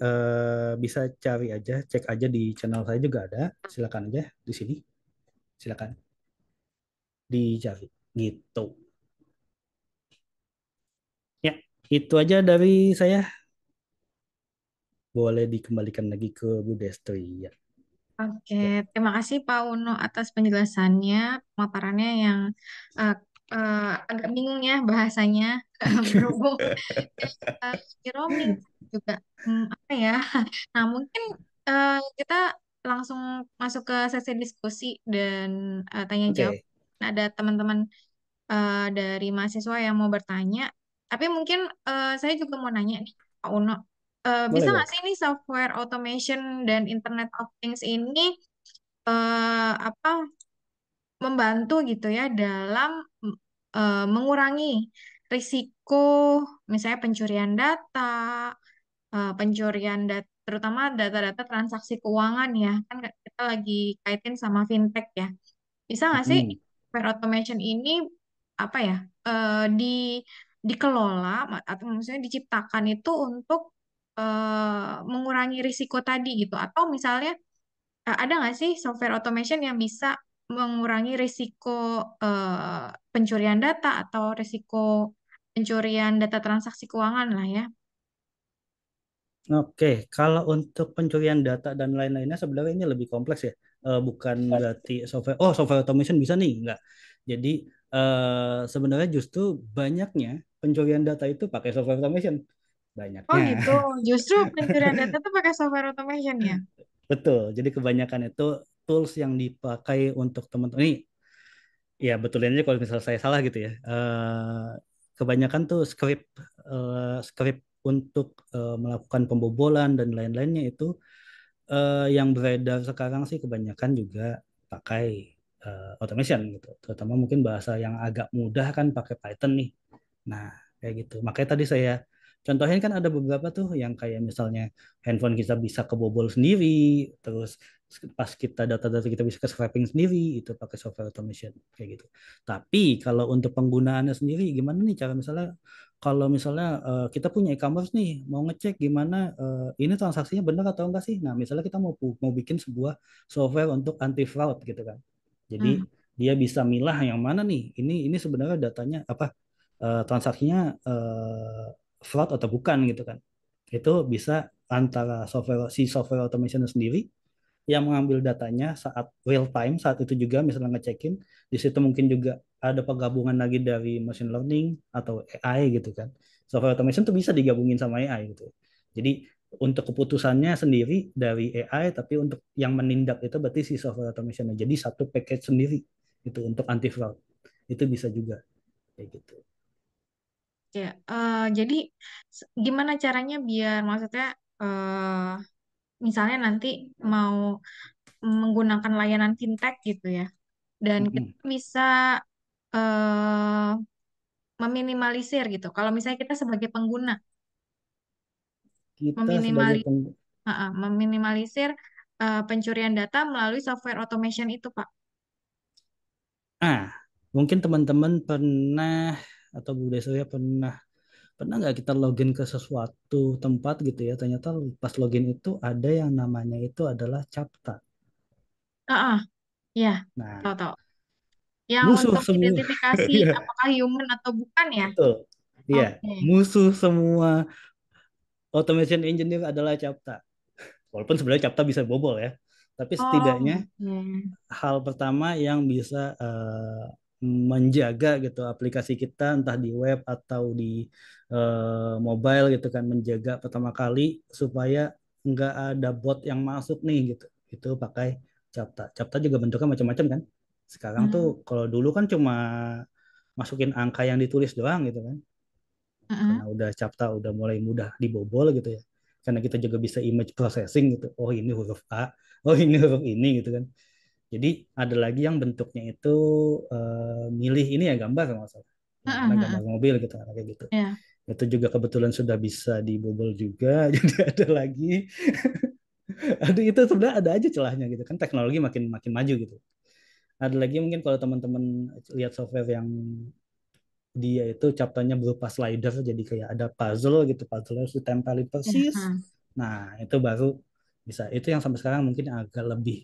[SPEAKER 1] bisa cari aja, cek aja di channel saya juga ada. Silakan aja di sini, silakan dicari. Gitu. Ya, itu aja dari saya. Boleh dikembalikan lagi ke Bu Destri ya.
[SPEAKER 2] Oke,
[SPEAKER 1] Ya,
[SPEAKER 2] terima kasih Pak Uno atas penjelasannya, pemaparannya yang eh, agak bingung ya bahasanya, berhubung di roaming juga. Apa ya? Nah, mungkin kita langsung masuk ke sesi diskusi dan tanya jawab.
[SPEAKER 1] oke,
[SPEAKER 2] Ada teman-teman dari mahasiswa yang mau bertanya. Tapi mungkin saya juga mau nanya nih, Pak Uno. Bisa
[SPEAKER 1] boleh
[SPEAKER 2] nggak
[SPEAKER 1] boleh.
[SPEAKER 2] sih ini software automation dan Internet of Things ini apa membantu gitu ya dalam mengurangi risiko misalnya pencurian data, pencurian data, terutama data-data transaksi keuangan ya. Kan kita lagi kaitin sama fintech ya. Bisa nggak sih
[SPEAKER 1] Mm-mm.
[SPEAKER 2] software automation ini apa ya di dikelola atau maksudnya diciptakan itu untuk mengurangi risiko tadi gitu atau misalnya ada nggak sih software automation yang bisa mengurangi risiko pencurian data atau risiko pencurian data transaksi keuangan lah ya?
[SPEAKER 1] Oke, kalau untuk pencurian data dan lain-lainnya sebenarnya ini lebih kompleks ya. Bukan berarti software, oh software automation bisa nih, enggak. Jadi sebenarnya justru banyaknya pencurian data itu pakai software automation.
[SPEAKER 2] Oh
[SPEAKER 1] Banyaknya.
[SPEAKER 2] gitu, justru pencurian data tuh pakai software automation ya?
[SPEAKER 1] Betul. Jadi kebanyakan itu tools yang dipakai untuk teman-teman ini, ya betulin aja kalau misalnya saya salah gitu ya. Kebanyakan tuh script untuk melakukan pembobolan dan lain-lainnya itu, yang beredar sekarang sih kebanyakan juga pakai automation gitu. Terutama mungkin bahasa yang agak mudah kan pakai Python nih. Nah, kayak gitu. Makanya tadi saya Contohnya kan ada beberapa tuh yang kayak misalnya handphone kita bisa kebobol sendiri, terus pas kita data-data kita bisa ke scraping sendiri, itu pakai software automation kayak gitu. Tapi kalau untuk penggunaannya sendiri gimana nih cara misalnya kalau misalnya kita punya e-commerce nih, mau ngecek gimana ini transaksinya benar atau enggak sih? Nah, misalnya kita mau bikin sebuah software untuk anti fraud gitu kan. Jadi
[SPEAKER 2] Hmm.
[SPEAKER 1] dia bisa milah yang mana nih? Ini sebenarnya datanya apa transaksinya fraud atau bukan gitu kan. Itu bisa antara software automation sendiri yang mengambil datanya saat real time saat itu juga misalnya ngecekin di situ mungkin juga ada penggabungan lagi dari machine learning atau AI gitu kan. Software automation tuh bisa digabungin sama AI gitu. Jadi untuk keputusannya sendiri dari AI tapi untuk yang menindak itu berarti si software automation. Jadi satu package sendiri itu untuk anti fraud. Itu bisa juga kayak gitu.
[SPEAKER 2] Ya, jadi gimana caranya biar maksudnya misalnya nanti mau menggunakan layanan fintech gitu ya, dan kita
[SPEAKER 1] Mm-mm.
[SPEAKER 2] bisa eh, meminimalisir gitu. Kalau misalnya kita sebagai pengguna
[SPEAKER 1] Kita sebagai
[SPEAKER 2] meminimalisir, meminimalisir pencurian data melalui software automation itu, Pak.
[SPEAKER 1] ah mungkin teman-teman pernah atau Bu Desya pernah nggak kita login ke sesuatu tempat gitu ya ternyata pas login itu ada yang namanya itu adalah CAPTCHA.
[SPEAKER 2] Ah, ya,
[SPEAKER 1] Nah,
[SPEAKER 2] tahu-tahu. Yang
[SPEAKER 1] musuh
[SPEAKER 2] untuk
[SPEAKER 1] semua.
[SPEAKER 2] identifikasi
[SPEAKER 1] Iya,
[SPEAKER 2] apakah human atau bukan ya?
[SPEAKER 1] betul. Iya,
[SPEAKER 2] Oke.
[SPEAKER 1] musuh semua automation engineer adalah CAPTCHA. Walaupun sebenarnya CAPTCHA bisa bobol ya. Tapi setidaknya
[SPEAKER 2] Oh, oke.
[SPEAKER 1] hal pertama yang bisa menjaga gitu aplikasi kita entah di web atau di mobile gitu kan menjaga pertama kali supaya nggak ada bot yang masuk nih gitu itu pakai Capta. Capta juga bentuknya macam-macam kan. Sekarang tuh
[SPEAKER 2] Hmm.
[SPEAKER 1] kalau dulu kan cuma masukin angka yang ditulis doang gitu kan. Karena
[SPEAKER 2] Mm-mm.
[SPEAKER 1] udah Capta udah mulai mudah dibobol gitu ya. Karena kita juga bisa image processing gitu. Oh ini huruf A, oh ini huruf ini gitu kan. Jadi ada lagi yang bentuknya itu milih ini ya gambar kalau nggak salah. Misalnya gambar
[SPEAKER 2] Mm-mm.
[SPEAKER 1] mobil gitu kayak gitu.
[SPEAKER 2] Ya.
[SPEAKER 1] Itu juga kebetulan sudah bisa dibobol juga. Jadi ada lagi. Aduh itu sebenarnya ada aja celahnya gitu kan teknologi makin makin maju gitu. Ada lagi mungkin kalau teman-teman lihat software yang dia itu captanya berupa slider jadi kayak ada puzzle gitu puzzle harus ditempelin
[SPEAKER 2] Ya.
[SPEAKER 1] persis.
[SPEAKER 2] Hmm.
[SPEAKER 1] Nah itu baru bisa itu yang sampai sekarang mungkin agak lebih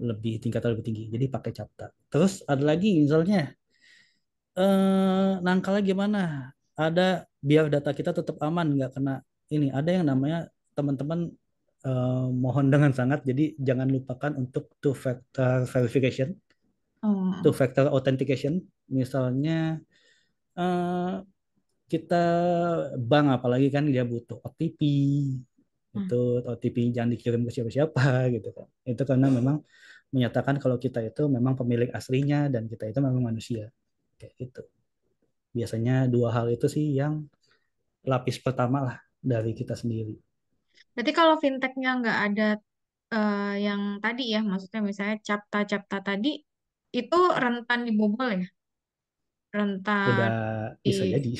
[SPEAKER 1] lebih tingkatnya lebih tinggi. Jadi pakai Capta. Terus ada lagi misalnya nangkalnya gimana? Ada biar data kita tetap aman nggak kena ini. Ada yang namanya teman-teman mohon dengan sangat. Jadi jangan lupakan untuk two factor verification,
[SPEAKER 2] Oh.
[SPEAKER 1] two factor authentication. Misalnya eh, kita bank apalagi kan dia butuh OTP
[SPEAKER 2] Hmm.
[SPEAKER 1] itu OTP jangan dikirim ke siapa-siapa gitu kan. Itu karena memang menyatakan kalau kita itu memang pemilik aslinya dan kita itu memang manusia. Kayak gitu. Biasanya dua hal itu sih yang lapis pertama lah dari kita sendiri.
[SPEAKER 2] Berarti kalau fintechnya nggak ada yang tadi ya, maksudnya misalnya capta-capta tadi, itu rentan dibobol ya?
[SPEAKER 1] Udah
[SPEAKER 2] Rentan
[SPEAKER 1] bisa
[SPEAKER 2] di...
[SPEAKER 1] jadi,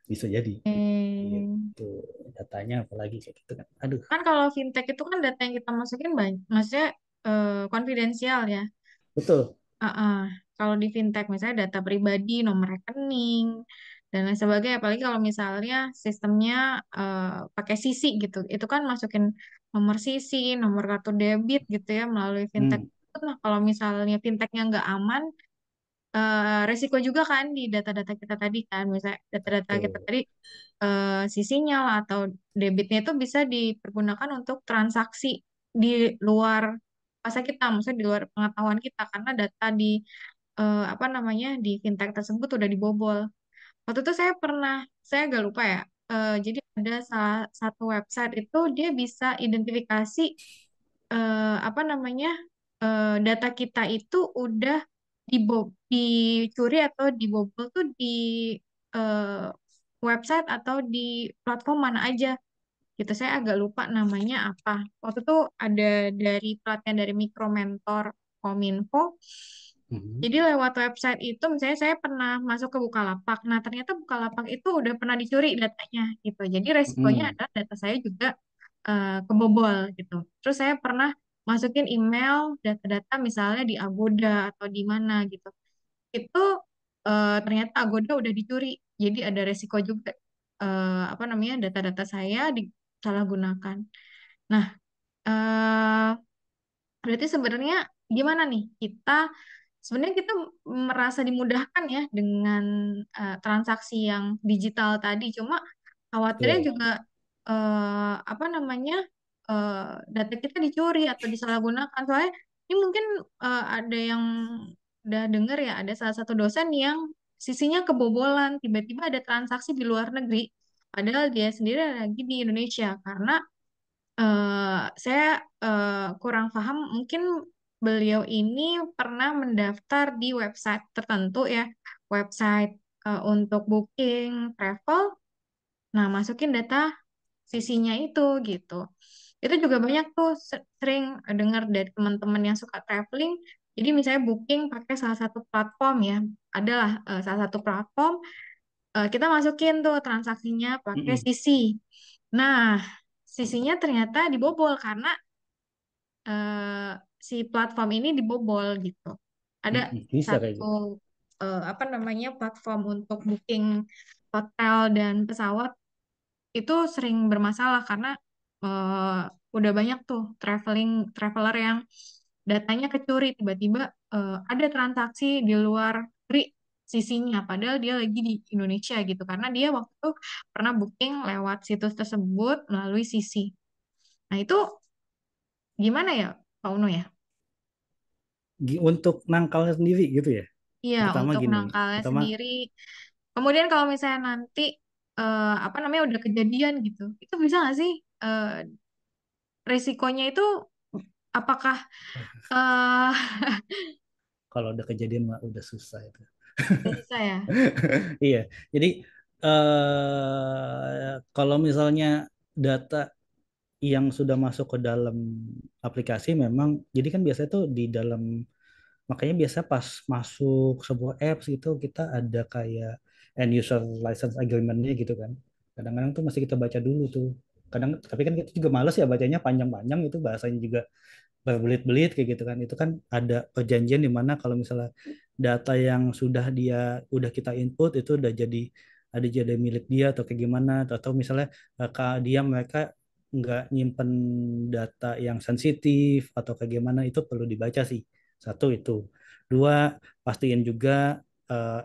[SPEAKER 1] bisa jadi.
[SPEAKER 2] Eh,
[SPEAKER 1] Gitu. Datanya apalagi kayak gitu kan. Aduh,
[SPEAKER 2] kan kalau fintech itu kan data yang kita masukin banyak, maksudnya konfidensial ya.
[SPEAKER 1] betul.
[SPEAKER 2] Ah, kalau di fintech misalnya data pribadi, nomor rekening, dan lain sebagainya. Apalagi kalau misalnya sistemnya eh, pakai sisi gitu. Itu kan masukin nomor sisi, nomor kartu debit gitu ya melalui fintech.
[SPEAKER 1] Hmm,
[SPEAKER 2] Nah, kalau misalnya fintechnya nggak aman, resiko juga kan di data-data kita tadi kan. Misalnya data-data kita
[SPEAKER 1] betul.
[SPEAKER 2] tadi sisinya lah atau debitnya itu bisa dipergunakan untuk transaksi di luar masa kita, maksudnya di luar pengetahuan kita karena data di apa namanya di fintech tersebut udah dibobol. Waktu itu saya agak lupa ya. Jadi ada salah satu website itu dia bisa identifikasi apa namanya data kita itu udah dicuri atau dibobol tuh di eh, website atau di platform mana aja gitu. Saya agak lupa namanya apa. Waktu itu ada dari pelatihan dari Mikro Mentor Kominfo.
[SPEAKER 1] Mhm.
[SPEAKER 2] Jadi lewat website itu misalnya saya pernah masuk ke Bukalapak. Nah, ternyata Bukalapak itu udah pernah dicuri datanya gitu. Jadi resikonya
[SPEAKER 1] Mhm.
[SPEAKER 2] adalah data saya juga kebobol gitu. Terus saya pernah masukin email data-data misalnya di Agoda atau di mana gitu. Itu ternyata Agoda udah dicuri. Jadi ada resiko juga apa namanya data-data saya disalahgunakan. Nah, eh, berarti sebenarnya gimana nih kita sebenarnya kita merasa dimudahkan ya dengan transaksi yang digital tadi. Cuma khawatirnya
[SPEAKER 1] Betul.
[SPEAKER 2] juga apa namanya data kita dicuri atau disalahgunakan. Soalnya ini mungkin ada yang udah dengar ya ada salah satu dosen yang sisinya kebobolan tiba-tiba ada transaksi di luar negeri. Padahal dia sendiri lagi di Indonesia karena saya kurang paham, mungkin beliau ini pernah mendaftar di website tertentu ya, website untuk booking travel. Nah, masukin data sisinya itu gitu. Itu juga banyak tuh sering dengar dari teman-teman yang suka traveling. Jadi misalnya booking pakai salah satu platform ya, adalah salah satu platform kita masukin tuh transaksinya pakai
[SPEAKER 1] Mhm.
[SPEAKER 2] sisi. Nah, sisinya ternyata dibobol karena eh, si platform ini dibobol gitu. Ada
[SPEAKER 1] Mhm. Bisa kayak
[SPEAKER 2] satu
[SPEAKER 1] gitu.
[SPEAKER 2] apa namanya platform untuk booking hotel dan pesawat itu sering bermasalah karena eh, udah banyak tuh traveler yang datanya kecuri tiba-tiba ada transaksi di luar negeri sisinya padahal dia lagi di Indonesia gitu karena dia waktu itu pernah booking lewat situs tersebut melalui sisi. Nah itu gimana ya Pak Uno ya?
[SPEAKER 1] Untuk nangkalnya sendiri gitu ya.
[SPEAKER 2] Iya,
[SPEAKER 1] Pertama
[SPEAKER 2] untuk
[SPEAKER 1] gini,
[SPEAKER 2] nangkalnya
[SPEAKER 1] pertama
[SPEAKER 2] sendiri. Kemudian kalau misalnya nanti apa namanya udah kejadian gitu, itu bisa nggak sih risikonya itu apakah eh
[SPEAKER 1] kalau udah kejadian mah udah susah itu.
[SPEAKER 2] udah bisa ya?
[SPEAKER 1] Iya. Jadi kalau misalnya data yang sudah masuk ke dalam aplikasi memang jadi kan biasanya tuh di dalam makanya biasa pas masuk sebuah apps gitu kita ada kayak end user license agreement-nya gitu kan. Kadang-kadang tuh masih kita baca dulu tuh. Kadang tapi kan kita juga males ya bacanya panjang-panjang itu bahasanya juga berbelit-belit kayak gitu kan. Itu kan ada perjanjian di mana kalau misalnya data yang sudah udah kita input itu udah jadi milik dia atau kayak gimana atau misalnya dia mereka nggak nyimpen data yang sensitif atau kayak gimana itu perlu dibaca sih. Satu itu. Dua, pastiin juga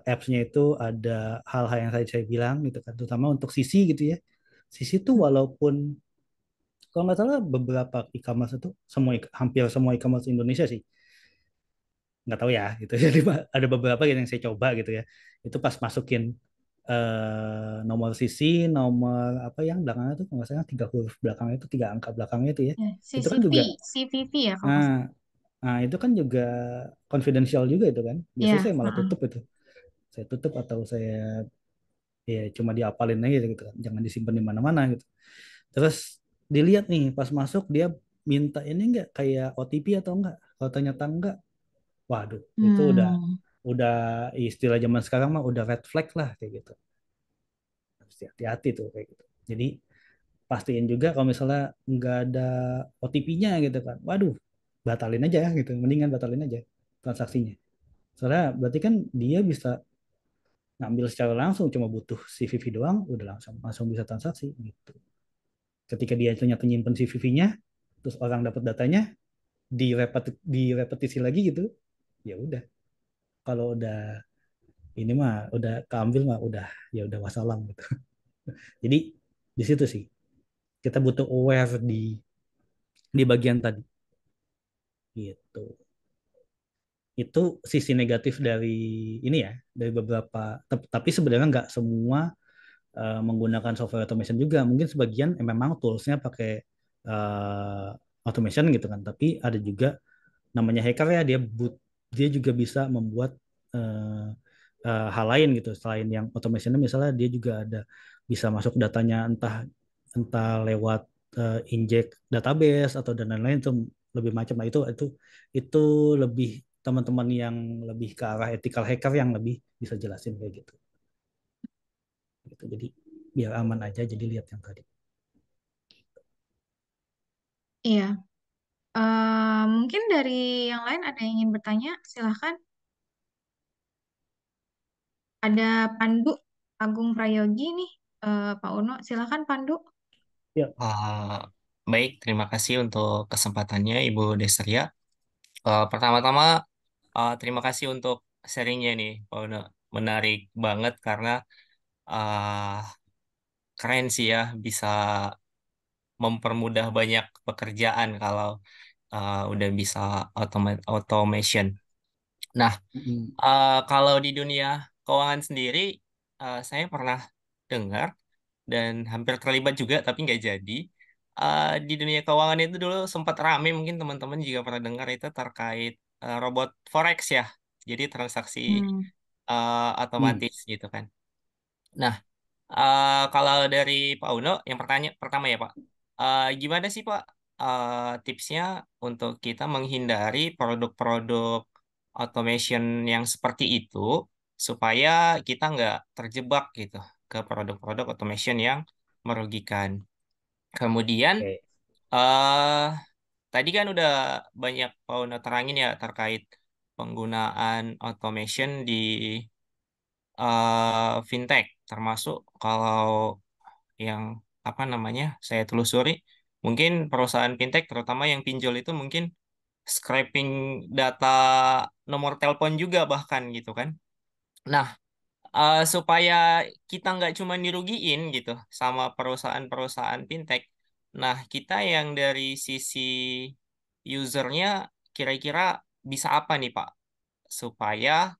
[SPEAKER 1] apps-nya itu ada hal-hal yang tadi saya bilang gitu kan, terutama untuk sisi gitu ya. Sisi itu walaupun kalau nggak salah beberapa e-commerce itu hampir semua e-commerce Indonesia sih nggak tahu ya gitu jadi ada beberapa yang saya coba gitu ya itu pas masukin nomor sisi nomor apa yang belakangnya tuh kalau nggak salah 3 huruf belakangnya itu 3 angka belakangnya
[SPEAKER 2] Ya,
[SPEAKER 1] itu kan juga
[SPEAKER 2] CVV ya kalau nggak
[SPEAKER 1] nah,
[SPEAKER 2] salah.
[SPEAKER 1] nah itu kan juga confidential juga itu kan biasanya
[SPEAKER 2] Ya,
[SPEAKER 1] saya malah tutup itu saya tutup atau saya ya cuma diapalin aja gitu kan jangan disimpan di mana-mana gitu terus dilihat nih pas masuk dia minta ini enggak kayak OTP atau enggak kalau ternyata enggak waduh itu
[SPEAKER 2] hmm,
[SPEAKER 1] udah istilah zaman sekarang mah udah red flag lah kayak gitu harus hati-hati tuh kayak gitu jadi pastiin juga kalau misalnya nggak ada OTP-nya gitu kan waduh batalin aja gitu mendingan batalin aja transaksinya soalnya berarti kan dia bisa ngambil secara langsung cuma butuh CVV doang udah langsung langsung bisa transaksi gitu ketika dia ternyata nyimpen CVV-nya terus orang dapat datanya direpetisi lagi gitu ya udah kalau udah ini mah udah keambil mah udah ya udah wassalam gitu jadi di situ sih kita butuh aware di bagian tadi gitu itu sisi negatif dari ini ya dari beberapa tapi sebenarnya nggak semua menggunakan software automation juga mungkin sebagian memang toolsnya pakai uh, automation gitu kan tapi ada juga namanya hacker ya dia juga bisa membuat uh, hal lain gitu selain yang automationnya misalnya dia juga ada bisa masuk datanya entah entah lewat inject database atau dan lain-lain itu lebih macam nah itu lebih teman-teman yang lebih ke arah ethical hacker yang lebih bisa jelasin kayak gitu. Gitu. Jadi biar aman aja. Jadi lihat yang tadi.
[SPEAKER 2] Iya. Mungkin dari yang lain ada yang ingin bertanya, silahkan. Ada Pandu Agung Prayogi nih, Pak Uno. Silahkan Pandu.
[SPEAKER 1] Ya,
[SPEAKER 3] Ah, baik, terima kasih untuk kesempatannya Ibu Destria. Pertama-tama, terima kasih untuk sharingnya nih, Pak Uno. Menarik banget karena ah, keren sih ya bisa mempermudah banyak pekerjaan kalau udah bisa automation. Nah,
[SPEAKER 1] mm,
[SPEAKER 3] kalau di dunia keuangan sendiri, saya pernah dengar dan hampir terlibat juga, tapi nggak jadi. Di dunia keuangan itu dulu sempat rame, mungkin teman-teman juga pernah dengar itu terkait robot forex ya. Jadi transaksi
[SPEAKER 2] Hmm.
[SPEAKER 1] mm.
[SPEAKER 3] otomatis gitu kan. Nah, kalau dari Pak Uno, yang pertama ya Pak, gimana sih Pak tipsnya untuk kita menghindari produk-produk automation yang seperti itu supaya kita nggak terjebak gitu ke produk-produk automation yang merugikan. Kemudian,
[SPEAKER 1] Oke.
[SPEAKER 3] eh tadi kan udah banyak Pak Uno terangin ya terkait penggunaan automation di fintech, termasuk kalau yang apa namanya saya telusuri mungkin perusahaan fintech terutama yang pinjol itu mungkin scraping data nomor telepon juga bahkan gitu kan. Nah, supaya kita nggak cuma dirugiin gitu sama perusahaan-perusahaan fintech. Nah, kita yang dari sisi usernya kira-kira bisa apa nih Pak supaya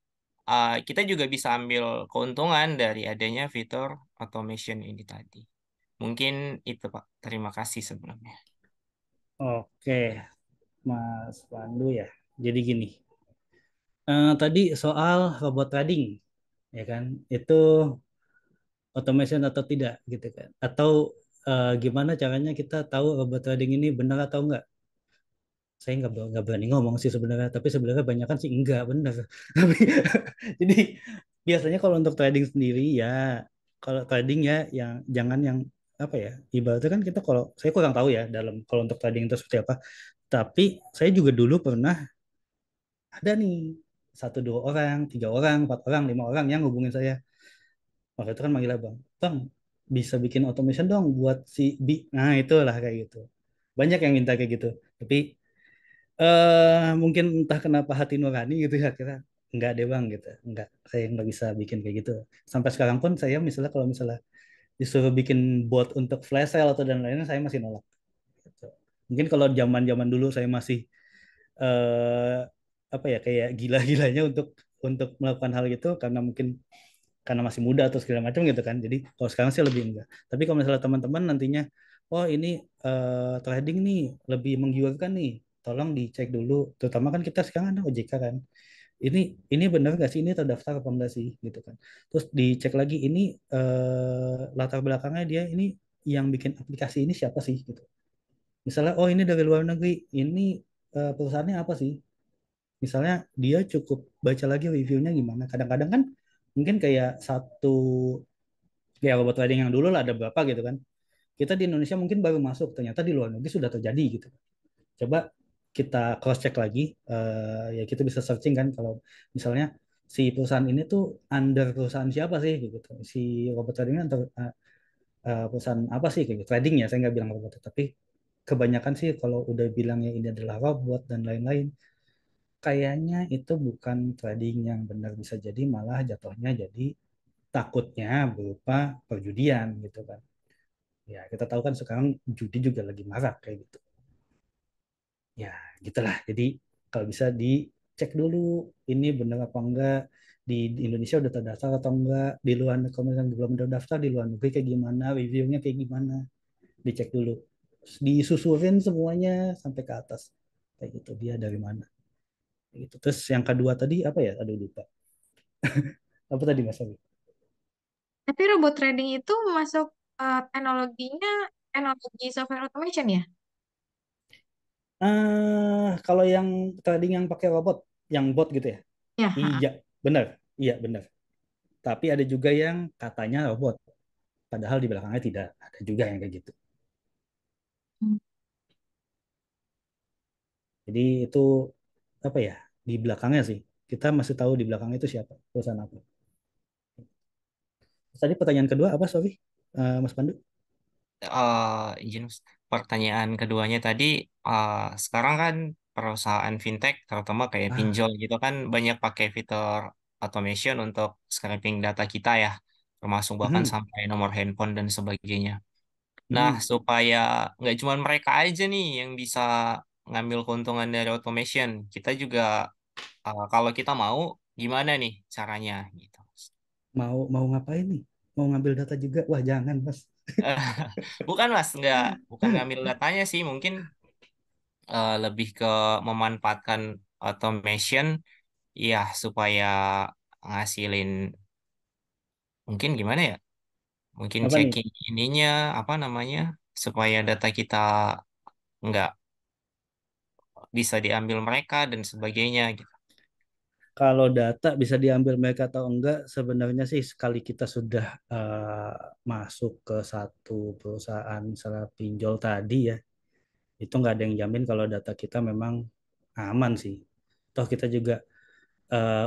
[SPEAKER 3] kita juga bisa ambil keuntungan dari adanya fitur automation ini tadi. Mungkin itu, Pak. Terima kasih sebelumnya.
[SPEAKER 1] Oke, Mas Pandu ya. Jadi gini, tadi soal robot trading, ya kan? Itu automation atau tidak gitu kan? Atau gimana caranya kita tahu robot trading ini benar atau enggak? Saya nggak berani ngomong sih sebenarnya, tapi sebenarnya banyak kan sih enggak benar. Tapi jadi biasanya kalau untuk trading sendiri ya, kalau trading ya yang jangan yang apa ya, ibaratnya kan kita kalau saya kurang tahu ya dalam kalau untuk trading itu seperti apa. Tapi saya juga dulu pernah ada nih satu dua orang, tiga orang, empat orang, lima orang yang hubungin saya. Waktu itu kan manggil abang, bang bisa bikin automation dong buat si B. Nah itulah kayak gitu. Banyak yang minta kayak gitu. Tapi mungkin entah kenapa hati nurani gitu ya kira nggak deh bang gitu, nggak, saya nggak bisa bikin kayak gitu. Sampai sekarang pun saya misalnya kalau misalnya disuruh bikin bot untuk flash sale atau dan lainnya saya masih nolak gitu. Mungkin kalau zaman-zaman dulu saya masih eh apa ya kayak gila-gilanya untuk melakukan hal itu karena mungkin karena masih muda atau segala macam gitu kan. Jadi kalau sekarang sih lebih enggak. Tapi kalau misalnya teman-teman nantinya, oh ini trading nih lebih menggiurkan nih, tolong dicek dulu. Terutama kan kita sekarang ada OJK kan. Ini ini benar nggak sih ini terdaftar apa enggak sih gitu kan. Terus dicek lagi ini latar belakangnya dia ini yang bikin aplikasi ini siapa sih gitu. Misalnya oh ini dari luar negeri, ini perusahaannya apa sih? Misalnya dia cukup baca lagi reviewnya gimana. Kadang-kadang kan mungkin kayak satu kayak robot trading yang dulu lah ada berapa gitu kan. Kita di Indonesia mungkin baru masuk, ternyata di luar negeri sudah terjadi gitu. Coba kita cross check lagi, ya kita bisa searching kan kalau misalnya si perusahaan ini tuh under perusahaan siapa sih gitu. Si robot trading ini under perusahaan apa sih kayak gitu. Trading ya, saya nggak bilang robot, tapi kebanyakan sih kalau udah bilangnya ini adalah robot dan lain-lain, kayaknya itu bukan trading yang benar, bisa jadi malah jatuhnya jadi takutnya berupa perjudian gitu kan. Ya, kita tahu kan sekarang judi juga lagi marak kayak gitu. Ya, gitulah. Jadi kalau bisa dicek dulu ini benar apa enggak, di Indonesia udah terdaftar atau enggak, di luar kalau misalnya belum terdaftar di luar negeri kayak gimana, reviewnya kayak gimana, dicek dulu. Disusurin semuanya sampai ke atas. Kayak gitu dia dari mana. Kayak gitu. Terus yang kedua tadi apa ya? Aduh lupa. Apa tadi Mas Abi?
[SPEAKER 2] Tapi robot trading itu masuk teknologinya teknologi software automation ya?
[SPEAKER 1] Kalau yang trading yang pakai robot, yang bot gitu ya.
[SPEAKER 2] Ya,
[SPEAKER 1] Iya, benar. Iya, benar. Tapi ada juga yang katanya robot, padahal di belakangnya tidak. Ada juga yang kayak gitu. Jadi itu apa ya? Di belakangnya sih. Kita masih tahu di belakangnya itu siapa, perusahaan apa. Tadi pertanyaan kedua apa, sorry, Mas Pandu?
[SPEAKER 3] Izin Mas. Pertanyaan keduanya tadi, eh, sekarang kan perusahaan fintech, terutama kayak
[SPEAKER 1] Ah,
[SPEAKER 3] pinjol gitu kan, banyak pakai fitur automation untuk scraping data kita ya, termasuk bahkan
[SPEAKER 1] hmm,
[SPEAKER 3] sampai nomor handphone dan sebagainya. Nah,
[SPEAKER 1] hmm.
[SPEAKER 3] supaya nggak cuma mereka aja nih yang bisa ngambil keuntungan dari automation, kita juga, kalau kita mau, gimana nih caranya gitu.
[SPEAKER 1] Mau mau ngapain nih? Mau ngambil data juga? Wah, jangan, Mas.
[SPEAKER 3] Bukan Mas, bukan ngambil datanya sih, mungkin lebih ke memanfaatkan automation ya supaya ngasilin, mungkin gimana ya? Mungkin
[SPEAKER 1] Apa nih?
[SPEAKER 3] checking ininya apa namanya supaya data kita nggak bisa diambil mereka dan sebagainya gitu.
[SPEAKER 1] Kalau data bisa diambil mereka atau enggak, sebenarnya sih sekali kita sudah masuk ke satu perusahaan misalnya pinjol tadi ya, itu nggak ada yang jamin kalau data kita memang aman sih. Toh kita juga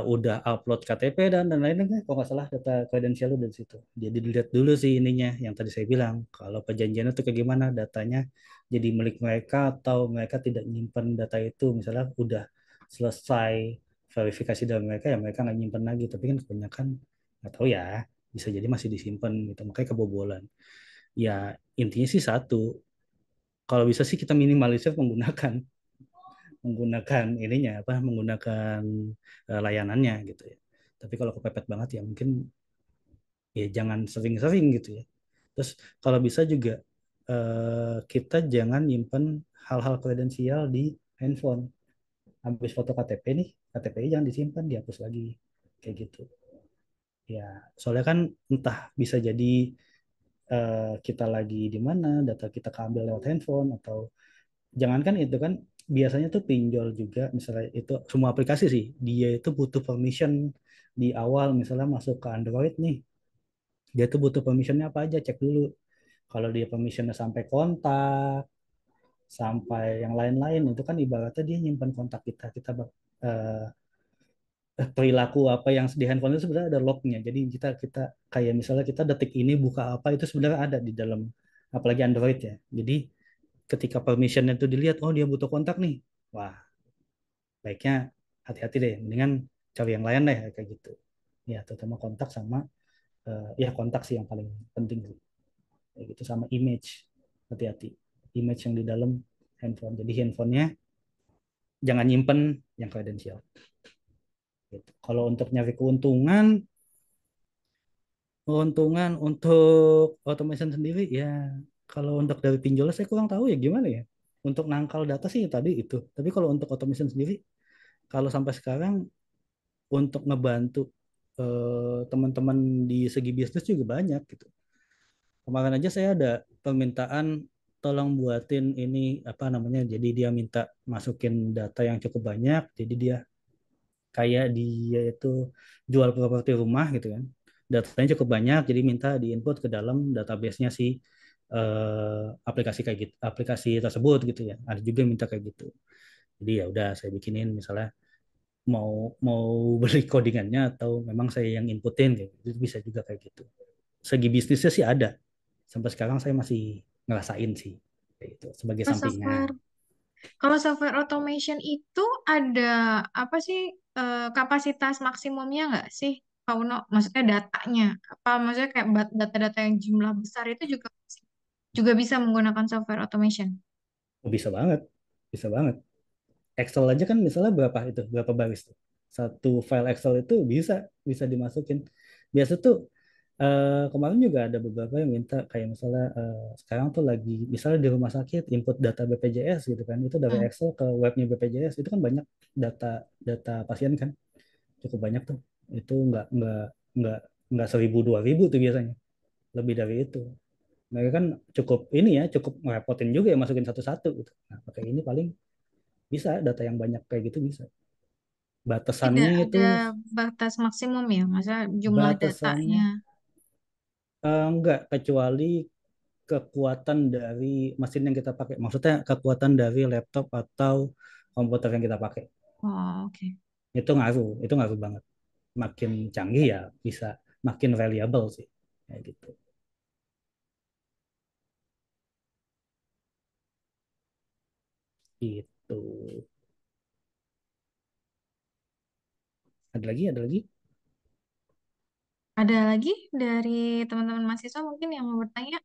[SPEAKER 1] udah upload KTP dan lain-lain kan, kalau nggak salah data kredensial lu dari situ. Jadi dilihat dulu sih ininya yang tadi saya bilang. Kalau perjanjiannya itu kayak gimana, datanya jadi milik mereka atau mereka tidak nyimpen data itu. Misalnya udah selesai verifikasi dari mereka ya mereka nggak nyimpen lagi. Tapi kan kebanyakan nggak tahu ya, bisa jadi masih disimpan gitu. Makanya kebobolan. Ya intinya sih satu, kalau bisa sih kita minimalisir menggunakan menggunakan ininya apa menggunakan layanannya gitu ya. Tapi kalau kepepet banget ya mungkin ya jangan sering-sering gitu ya. Terus kalau bisa juga kita jangan nyimpen hal-hal kredensial di handphone. Habis foto KTP nih, KTP jangan disimpan, dihapus lagi kayak gitu. Ya, soalnya kan entah bisa jadi kita lagi di mana, data kita keambil lewat handphone atau jangankan itu kan biasanya tuh pinjol juga misalnya itu semua aplikasi sih dia itu butuh permission di awal misalnya masuk ke Android nih dia tuh butuh permissionnya apa aja cek dulu kalau dia permissionnya sampai kontak sampai yang lain-lain itu kan ibaratnya dia nyimpan kontak kita kita eh, perilaku apa yang di handphone itu sebenarnya ada lognya jadi kita kita kayak misalnya kita detik ini buka apa itu sebenarnya ada di dalam apalagi Android ya jadi ketika permissionnya itu dilihat oh dia butuh kontak nih wah baiknya hati-hati deh mendingan cari yang lain deh kayak gitu ya terutama kontak sama ya kontak sih yang paling penting sih kayak gitu sama image hati-hati image yang di dalam handphone jadi handphonenya jangan nyimpen yang kredensial gitu. Kalau untuk nyari keuntungan keuntungan untuk automation sendiri ya kalau untuk dari pinjol saya kurang tahu ya gimana ya untuk nangkal data sih tadi itu tapi kalau untuk automation sendiri kalau sampai sekarang untuk ngebantu teman-teman di segi bisnis juga banyak gitu. Kemarin aja saya ada permintaan tolong buatin ini apa namanya. Jadi dia minta masukin data yang cukup banyak. Jadi dia kayak dia itu jual properti rumah gitu kan. Datanya cukup banyak jadi minta diinput ke dalam database-nya si aplikasi kayak gitu, aplikasi tersebut gitu ya. Ada juga yang minta kayak gitu. Jadi ya udah saya bikinin misalnya mau mau beli codingannya atau memang saya yang inputin kayak gitu bisa juga kayak gitu segi bisnisnya sih ada sampai sekarang saya masih ngerasain sih kayak gitu sebagai
[SPEAKER 2] kalau
[SPEAKER 1] sampingan
[SPEAKER 2] software kalau software automation itu ada apa sih kapasitas maksimumnya nggak sih, Pak Uno? Maksudnya datanya apa? Maksudnya kayak data-data yang jumlah besar itu juga bisa menggunakan software automation.
[SPEAKER 1] oh, bisa banget Excel aja kan misalnya berapa itu berapa baris tuh satu file Excel itu bisa bisa dimasukin biasa tuh kemarin juga ada beberapa yang minta kayak misalnya sekarang tuh lagi misalnya di rumah sakit input data BPJS gitu kan itu dari
[SPEAKER 2] Hmm.
[SPEAKER 1] Excel ke webnya BPJS itu kan banyak data data pasien kan cukup banyak tuh itu nggak nggak 1.000 2.000 tuh biasanya lebih dari itu mereka kan cukup ini ya cukup ngerepotin juga ya masukin satu-satu gitu nah pakai ini paling bisa data yang banyak kayak gitu bisa
[SPEAKER 2] Tidak
[SPEAKER 1] Batasannya itu
[SPEAKER 2] ada batas maksimum ya, masa jumlah
[SPEAKER 1] batasannya
[SPEAKER 2] datanya.
[SPEAKER 1] enggak, kecuali kekuatan dari mesin yang kita pakai. Maksudnya kekuatan dari laptop atau komputer yang kita pakai.
[SPEAKER 2] Oh, oke.
[SPEAKER 1] Itu ngaruh banget. Makin canggih ya bisa makin reliable sih. Kayak gitu. Itu. Ada lagi, ada lagi.
[SPEAKER 2] Ada lagi dari teman-teman mahasiswa mungkin yang mau bertanya?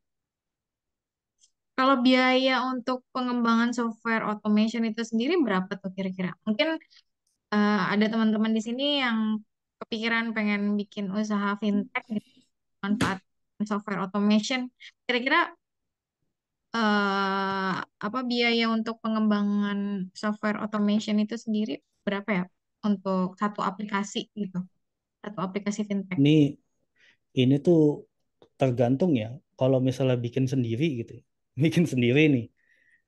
[SPEAKER 2] Kalau biaya untuk pengembangan software automation itu sendiri berapa tuh kira-kira? Mungkin ada teman-teman di sini yang kepikiran pengen bikin usaha fintech gitu, manfaat software automation. Kira-kira eh, apa biaya untuk pengembangan software automation itu sendiri berapa ya untuk satu aplikasi gitu, satu aplikasi fintech?
[SPEAKER 1] Ini ini tuh tergantung ya. Kalau misalnya bikin sendiri gitu, ya. Bikin sendiri nih,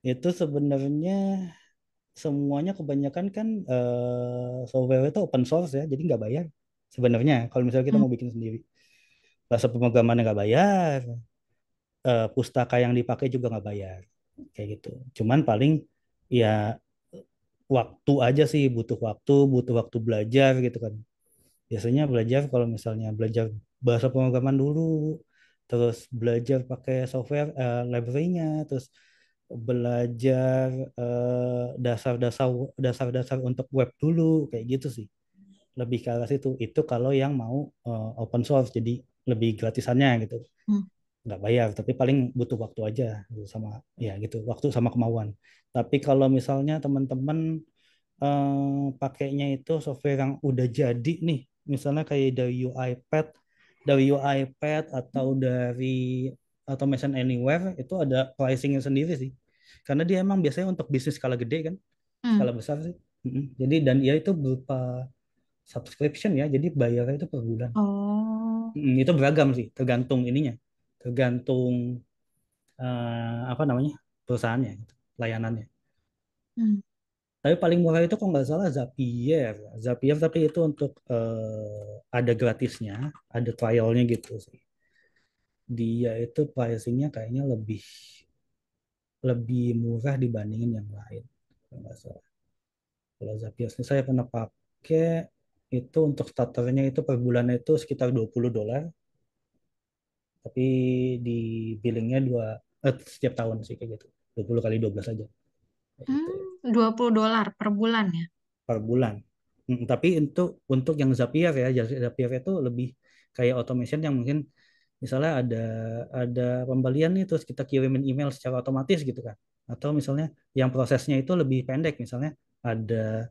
[SPEAKER 1] itu sebenarnya semuanya kebanyakan kan software itu open source ya, jadi nggak bayar sebenarnya. Kalau misalnya kita
[SPEAKER 2] Hmm.
[SPEAKER 1] mau bikin sendiri, bahasa pemrograman nggak bayar, pustaka yang dipakai juga nggak bayar, kayak gitu. Cuman paling ya waktu aja sih, butuh waktu belajar gitu kan. Biasanya belajar kalau misalnya belajar bahasa pemrograman dulu, terus belajar pakai software library-nya, terus belajar dasar-dasar dasar-dasar untuk web dulu kayak gitu sih. Lebih ke arah situ. Itu kalau yang mau open source jadi lebih gratisannya gitu.
[SPEAKER 2] Hmm.
[SPEAKER 1] Nggak bayar, tapi paling butuh waktu aja gitu, sama ya gitu, waktu sama kemauan. Tapi kalau misalnya teman-teman pakainya itu software yang udah jadi nih, misalnya kayak dari UiPath atau dari Automation Anywhere, itu ada pricingnya sendiri sih. Karena dia emang biasanya untuk bisnis skala gede kan,
[SPEAKER 2] Hmm.
[SPEAKER 1] skala besar sih. Jadi dan dia itu berupa subscription ya, jadi bayarnya itu per bulan.
[SPEAKER 2] Oh.
[SPEAKER 1] Itu beragam sih, tergantung ininya, tergantung apa namanya perusahaannya, gitu, layanannya.
[SPEAKER 2] Hmm.
[SPEAKER 1] Tapi paling murah itu kalau nggak salah Zapier. Zapier tapi itu untuk ada gratisnya, ada trialnya gitu sih. Dia itu pricingnya kayaknya lebih lebih murah dibandingin yang lain. Kalau nggak salah. Kalau Zapier ini saya pernah pakai itu untuk starternya itu per bulan itu sekitar $20, tapi di billingnya setiap tahun sih kayak gitu. 20 kali 12 aja kayak gitu.
[SPEAKER 2] $20 per bulan ya?
[SPEAKER 1] Per bulan. Tapi untuk yang Zapier ya, Zapier itu lebih kayak automation yang mungkin misalnya ada pembelian nih terus kita kirimin email secara otomatis gitu kan. Atau misalnya yang prosesnya itu lebih pendek, misalnya ada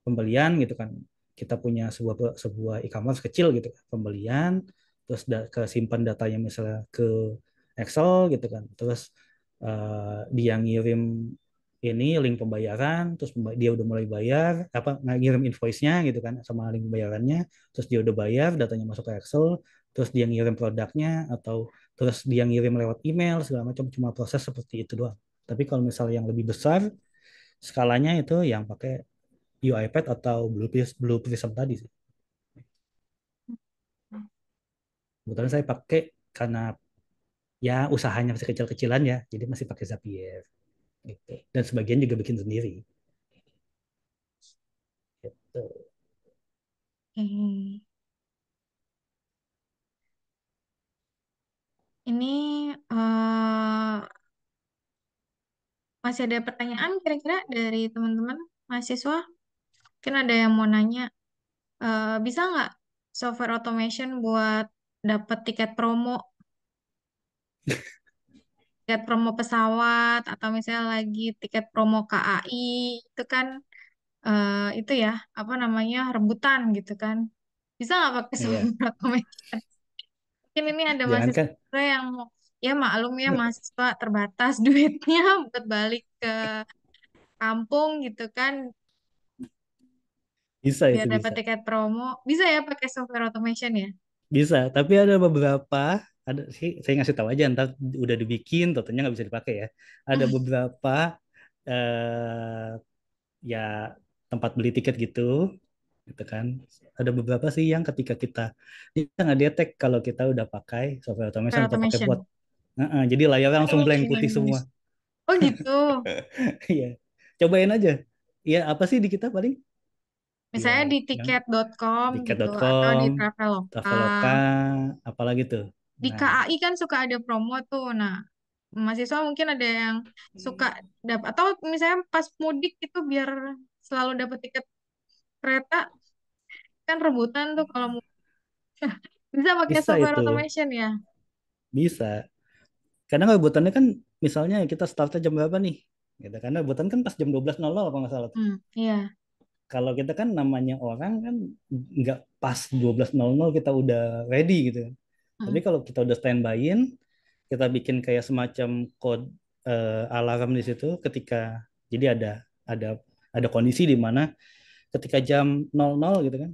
[SPEAKER 1] pembelian gitu kan. Kita punya sebuah e-commerce kecil gitu kan. Pembelian terus ke simpan datanya misalnya ke Excel gitu kan. Terus dia ngirim ini link pembayaran, terus dia udah mulai bayar, apa ngirim invoice-nya gitu kan sama link pembayarannya, terus dia udah bayar, datanya masuk ke Excel, terus dia ngirim produknya atau terus dia ngirim lewat email segala macam, cuma proses seperti itu doang. Tapi kalau misalnya yang lebih besar skalanya itu yang pakai UiPath atau Blue Prism tadi sih. Kebetulan saya pakai karena ya usahanya masih kecil-kecilan ya, jadi masih pakai Zapier gitu. Dan sebagian juga bikin sendiri gitu.
[SPEAKER 2] Oke. Ini masih ada pertanyaan kira-kira dari teman-teman mahasiswa? Mungkin ada yang mau nanya, bisa nggak software automation buat dapat tiket promo pesawat atau misalnya lagi tiket promo KAI itu kan itu ya apa namanya rebutan gitu kan? Bisa nggak pakai
[SPEAKER 1] Iya,
[SPEAKER 2] software automation? Mungkin ini ada
[SPEAKER 1] jangankan
[SPEAKER 2] mahasiswa yang ya maklum ya mahasiswa terbatas duitnya buat balik ke kampung gitu kan
[SPEAKER 1] bisa
[SPEAKER 2] biar
[SPEAKER 1] itu
[SPEAKER 2] dapat
[SPEAKER 1] bisa.
[SPEAKER 2] tiket promo. Bisa ya pakai software automation ya?
[SPEAKER 1] Bisa, tapi ada beberapa, ada sih saya ngasih tahu aja ntar udah dibikin, totalnya nggak bisa dipakai ya. Ada beberapa ya tempat beli tiket gitu, gitu kan. Ada beberapa sih yang ketika kita dia nggak detect kalau kita udah pakai software automation
[SPEAKER 2] Software
[SPEAKER 1] atau pakai bot.
[SPEAKER 2] automation.
[SPEAKER 1] Jadi layarnya langsung blank
[SPEAKER 2] Ini
[SPEAKER 1] putih semua.
[SPEAKER 2] Oh gitu.
[SPEAKER 1] Iya, cobain aja. Ya apa sih di kita paling
[SPEAKER 2] Misalnya
[SPEAKER 1] yang
[SPEAKER 2] di
[SPEAKER 1] yang
[SPEAKER 2] tiket.com gitu atau di
[SPEAKER 1] tiket.com,
[SPEAKER 2] Traveloka.
[SPEAKER 1] Traveloka, apalagi tuh.
[SPEAKER 2] Di
[SPEAKER 1] Nah,
[SPEAKER 2] KAI kan suka ada promo tuh. Nah, mahasiswa mungkin ada yang suka dapat atau misalnya pas mudik itu biar selalu dapat tiket kereta kan rebutan tuh kalau mau bisa pakai
[SPEAKER 1] bisa
[SPEAKER 2] software
[SPEAKER 1] itu,
[SPEAKER 2] automation ya.
[SPEAKER 1] bisa. Karena rebutannya kan misalnya kita startnya jam berapa nih? Gitu. Karena rebutan kan pas jam 12.00 kalau nggak salah.
[SPEAKER 2] Iya.
[SPEAKER 1] Kalau kita kan namanya orang kan nggak pas 12.00 kita udah ready gitu kan. Tapi
[SPEAKER 2] Hmm.
[SPEAKER 1] kalau kita udah standby-in, kita bikin kayak semacam code alarm di situ ketika jadi ada ada kondisi di mana ketika jam 00 gitu kan,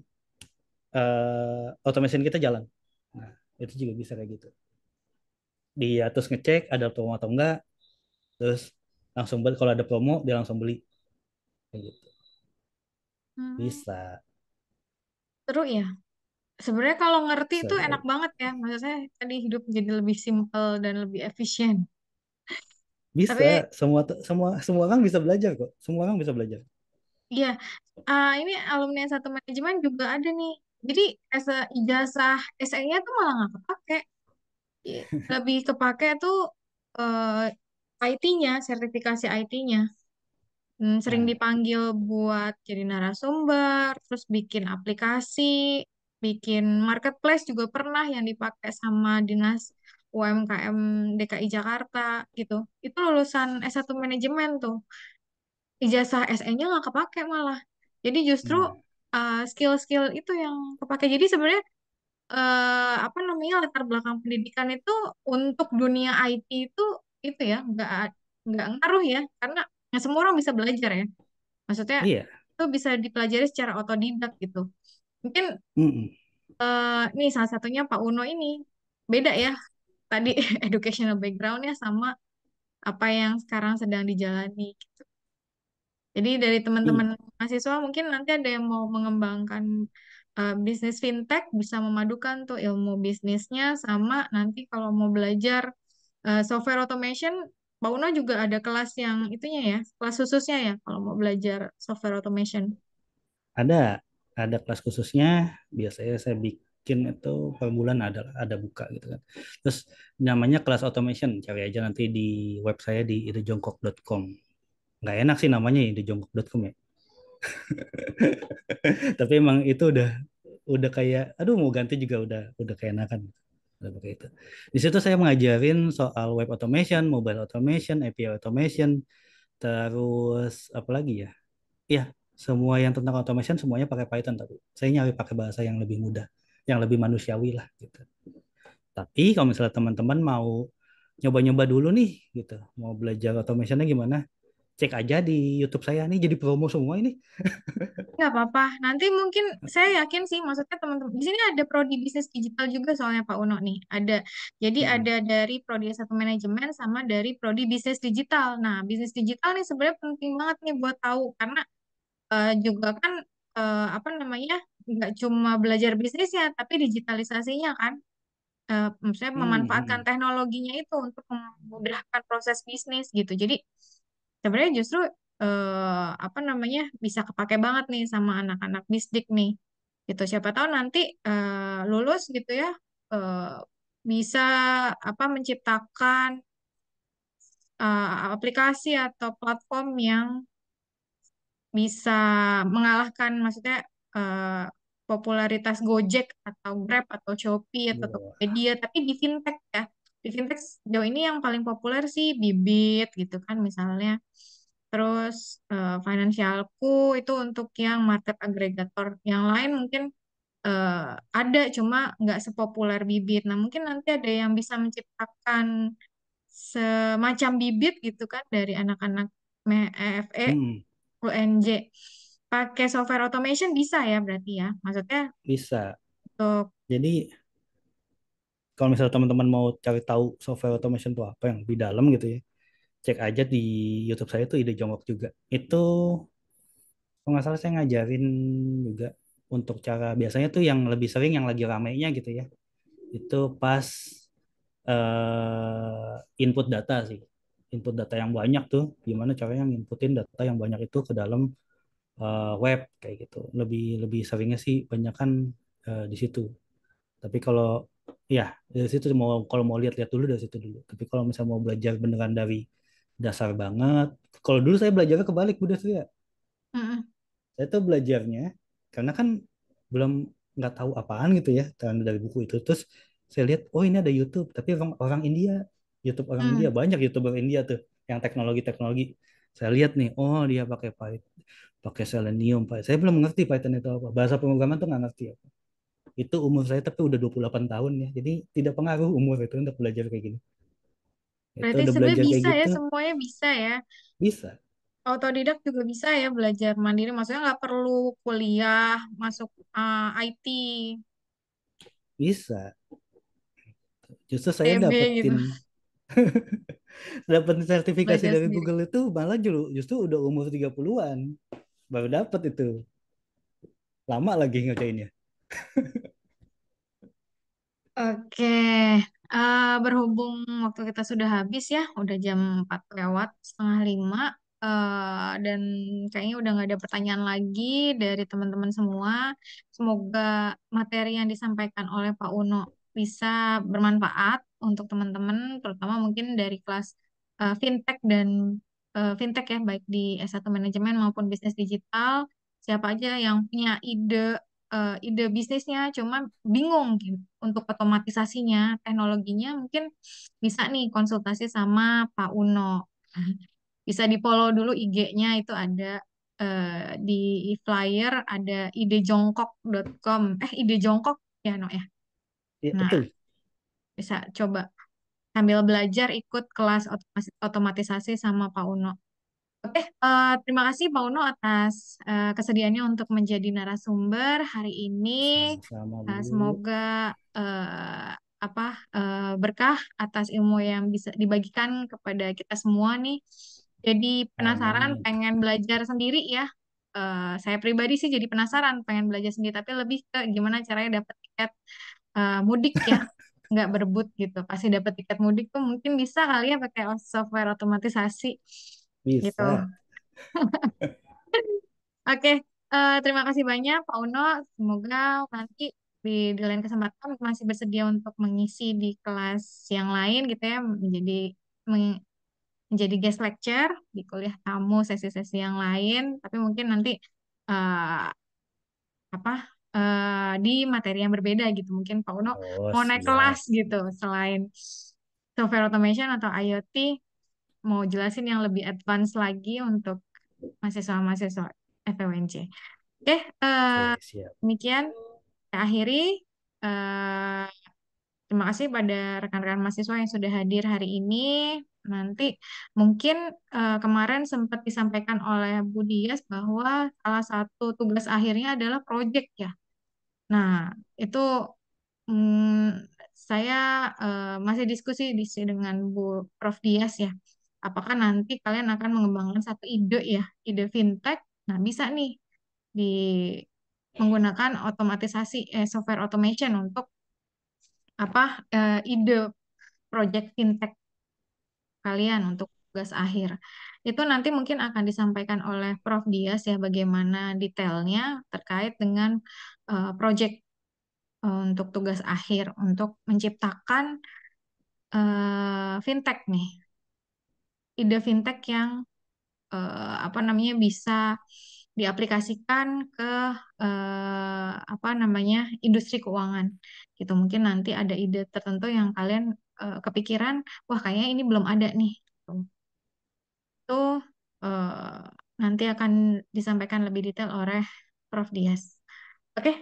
[SPEAKER 1] automation kita jalan. Nah, itu juga bisa kayak gitu. Dia terus ngecek ada promo atau enggak, terus langsung beli kalau ada promo dia langsung beli kayak gitu.
[SPEAKER 2] Hmm.
[SPEAKER 1] Bisa.
[SPEAKER 2] Seru ya. Sebenarnya kalau ngerti itu enak
[SPEAKER 1] Seru.
[SPEAKER 2] banget ya. Maksud saya tadi hidup jadi lebih simpel dan lebih efisien.
[SPEAKER 1] Bisa,
[SPEAKER 2] Tapi
[SPEAKER 1] semua semua semua orang bisa belajar kok. Semua orang bisa belajar.
[SPEAKER 2] iya, ini alumni satu manajemen juga ada nih. Jadi ijazah SE-nya tuh malah nggak kepake. Lebih kepake tuh IT-nya, sertifikasi IT-nya. Sering
[SPEAKER 1] Nah,
[SPEAKER 2] dipanggil buat jadi narasumber, terus bikin aplikasi, bikin marketplace juga pernah yang dipakai sama Dinas UMKM DKI Jakarta gitu. Itu lulusan S1 manajemen tuh. Ijazah SE-nya nggak kepake malah. Jadi justru
[SPEAKER 1] nah,
[SPEAKER 2] skill-skill itu yang kepake. Jadi sebenarnya apa namanya latar belakang pendidikan itu untuk dunia IT itu ya nggak ngaruh ya karena nggak semua orang bisa belajar ya. Maksudnya
[SPEAKER 1] iya.
[SPEAKER 2] itu bisa dipelajari secara otodidak gitu. Mungkin
[SPEAKER 1] Mm-mm.
[SPEAKER 2] nih salah satunya Pak Uno ini beda ya tadi educational backgroundnya sama apa yang sekarang sedang dijalani. Jadi dari
[SPEAKER 1] Iya.
[SPEAKER 2] teman-teman mahasiswa mungkin nanti ada yang mau mengembangkan bisnis fintech bisa memadukan tuh ilmu bisnisnya sama nanti kalau mau belajar software automation, Pak Uno juga ada kelas yang itunya ya, kelas khususnya ya kalau mau belajar software automation.
[SPEAKER 1] Ada ada kelas khususnya. Biasanya saya bikin itu per bulan ada buka gitu kan. Terus namanya kelas automation. Cari aja nanti di web saya di idejongkok.com. Nggak enak sih namanya idejongkok.com ya. Tapi emang itu udah kayak aduh mau ganti juga udah kayak enakan. Udah pakai itu. Di situ saya mengajarin soal web automation, mobile automation, API automation, terus apa lagi ya? Iya, semua yang tentang automation semuanya pakai Python tapi saya nyari pakai bahasa yang lebih mudah, yang lebih manusiawi lah gitu. Tapi kalau misalnya teman-teman mau nyoba-nyoba dulu nih gitu, mau belajar automationnya gimana? Cek aja di YouTube saya nih jadi promo semua ini.
[SPEAKER 2] Nggak apa-apa. Nanti mungkin saya yakin sih, maksudnya teman-teman di sini ada prodi bisnis digital juga soalnya Pak Uno nih. Ada, jadi
[SPEAKER 1] Mm-mm.
[SPEAKER 2] ada dari prodi satu manajemen sama dari prodi bisnis digital. Nah, bisnis digital nih sebenarnya penting banget nih buat tahu karena juga kan apa namanya nggak cuma belajar bisnisnya, tapi digitalisasinya kan. Maksudnya memanfaatkan
[SPEAKER 1] Mm-mm.
[SPEAKER 2] teknologinya itu untuk memudahkan proses bisnis gitu. Jadi sebenarnya justru apa namanya bisa kepake banget nih sama anak-anak bisdik nih gitu siapa tahu nanti lulus gitu ya eh, bisa apa menciptakan aplikasi atau platform yang bisa mengalahkan maksudnya eh, popularitas Gojek atau Grab atau Shopee atau
[SPEAKER 1] Wah,
[SPEAKER 2] Tokopedia tapi di fintech ya di fintech sejauh ini yang paling populer sih Bibit gitu kan misalnya terus Financialku itu untuk yang market agregator yang lain mungkin eh, ada cuma nggak sepopuler Bibit nah mungkin nanti ada yang bisa menciptakan semacam Bibit gitu kan dari anak-anak EFE
[SPEAKER 1] mm-mm.
[SPEAKER 2] UNJ pakai software automation bisa ya berarti ya. Maksudnya
[SPEAKER 1] Bisa.
[SPEAKER 2] untuk
[SPEAKER 1] Jadi kalau misalnya teman-teman mau cari tahu software automation itu apa yang lebih dalam gitu ya, cek aja di YouTube saya tuh Ide Jongkok juga. Itu kalau nggak salah saya ngajarin juga untuk cara biasanya tuh yang lebih sering yang lagi ramainya gitu ya. Itu pas input data sih. Input data yang banyak tuh gimana caranya nginputin data yang banyak itu ke dalam web kayak gitu. Lebih lebih seringnya sih banyak kan di situ. Tapi kalau ya dari situ mau kalau mau lihat-lihat dulu dari situ dulu. Tapi kalau misalnya mau belajar beneran dari dasar banget, kalau dulu saya belajarnya kebalik Bu Desri ya.
[SPEAKER 2] Mm-mm.
[SPEAKER 1] Saya tuh belajarnya karena kan belum nggak tahu apaan gitu ya karena dari buku itu. Terus saya lihat oh ini ada YouTube tapi orang orang India, YouTube orang India
[SPEAKER 2] Mm.
[SPEAKER 1] banyak YouTuber India tuh yang teknologi-teknologi. Saya lihat nih, oh dia pakai Python, pakai Selenium, Python. Saya belum ngerti Python itu apa. Bahasa pemrograman tuh nggak ngerti ya. Itu umur saya tapi udah 28 tahun ya. Jadi tidak pengaruh umur itu untuk belajar kayak gini. Itu
[SPEAKER 2] Berarti
[SPEAKER 1] udah
[SPEAKER 2] sebenarnya
[SPEAKER 1] belajar kayak
[SPEAKER 2] bisa ya,
[SPEAKER 1] gitu,
[SPEAKER 2] semuanya bisa ya.
[SPEAKER 1] bisa,
[SPEAKER 2] Autodidak juga bisa ya belajar mandiri. Maksudnya nggak perlu kuliah, masuk IT,
[SPEAKER 1] bisa. Justru saya
[SPEAKER 2] TB gitu.
[SPEAKER 1] dapetin sertifikasi
[SPEAKER 2] Belajar
[SPEAKER 1] dari
[SPEAKER 2] sendiri.
[SPEAKER 1] Google itu malah justru udah umur 30-an baru dapet itu. Lama lagi ngerjainnya.
[SPEAKER 2] Oke, berhubung waktu kita sudah habis ya, udah jam 4 lewat, setengah 5, dan kayaknya udah nggak ada pertanyaan lagi dari teman-teman semua. Semoga materi yang disampaikan oleh Pak Uno bisa bermanfaat untuk teman-teman, terutama mungkin dari kelas fintech dan fintech ya, baik di S1 manajemen maupun bisnis digital. Siapa aja yang punya ide bisnisnya, cuma bingung gitu untuk otomatisasinya, teknologinya mungkin bisa nih konsultasi sama Pak Uno. Bisa di-follow dulu IG-nya itu ada di flyer ada idejongkok.com. Ide jongkok ya no ya.
[SPEAKER 1] Iya,
[SPEAKER 2] Nah,
[SPEAKER 1] betul.
[SPEAKER 2] bisa coba sambil belajar ikut kelas otomatisasi sama Pak Uno. Oke, terima kasih Pak Uno atas kesediaannya untuk menjadi narasumber hari ini.
[SPEAKER 1] Sama-sama Bu.
[SPEAKER 2] Semoga apa berkah atas ilmu yang bisa dibagikan kepada kita semua nih. Jadi penasaran,
[SPEAKER 1] Amin.
[SPEAKER 2] pengen belajar sendiri ya. Saya pribadi sih jadi penasaran, pengen belajar sendiri, tapi lebih ke gimana caranya dapat tiket mudik ya, nggak berebut gitu. Pasti dapat tiket mudik tuh mungkin bisa kali ya pakai software otomatisasi gitu.
[SPEAKER 1] Bisa.
[SPEAKER 2] Oke, terima kasih banyak Pak Uno. Semoga nanti di lain kesempatan masih bersedia untuk mengisi di kelas yang lain gitu ya, meng- menjadi guest lecture di kuliah kamu sesi-sesi yang lain. Tapi mungkin nanti eh, apa di materi yang berbeda gitu. Mungkin Pak Uno
[SPEAKER 1] Oh
[SPEAKER 2] mau naik kelas
[SPEAKER 1] siap.
[SPEAKER 2] gitu selain software automation atau IoT, mau jelasin yang lebih advance lagi untuk mahasiswa-mahasiswa FEWNC. Oke,
[SPEAKER 1] Oke siap.
[SPEAKER 2] demikian saya akhiri. Eh, Terima kasih pada rekan-rekan mahasiswa yang sudah hadir hari ini. Nanti mungkin kemarin sempat disampaikan oleh Bu Dias bahwa salah satu tugas akhirnya adalah proyek ya. Nah, itu mm, saya masih dengan Bu Prof Dias ya. Apakah nanti kalian akan mengembangkan satu ide ya, ide fintech? Nah, bisa nih di menggunakan software automation untuk ide project fintech kalian untuk tugas akhir. Itu nanti mungkin akan disampaikan oleh Prof Dias ya bagaimana detailnya terkait dengan project untuk tugas akhir untuk menciptakan fintech nih, ide fintech yang apa namanya bisa diaplikasikan ke apa namanya industri keuangan gitu. Mungkin nanti ada ide tertentu yang kalian kepikiran, wah kayaknya ini belum ada nih. Itu eh, nanti akan disampaikan lebih detail oleh Prof Dias. Oke,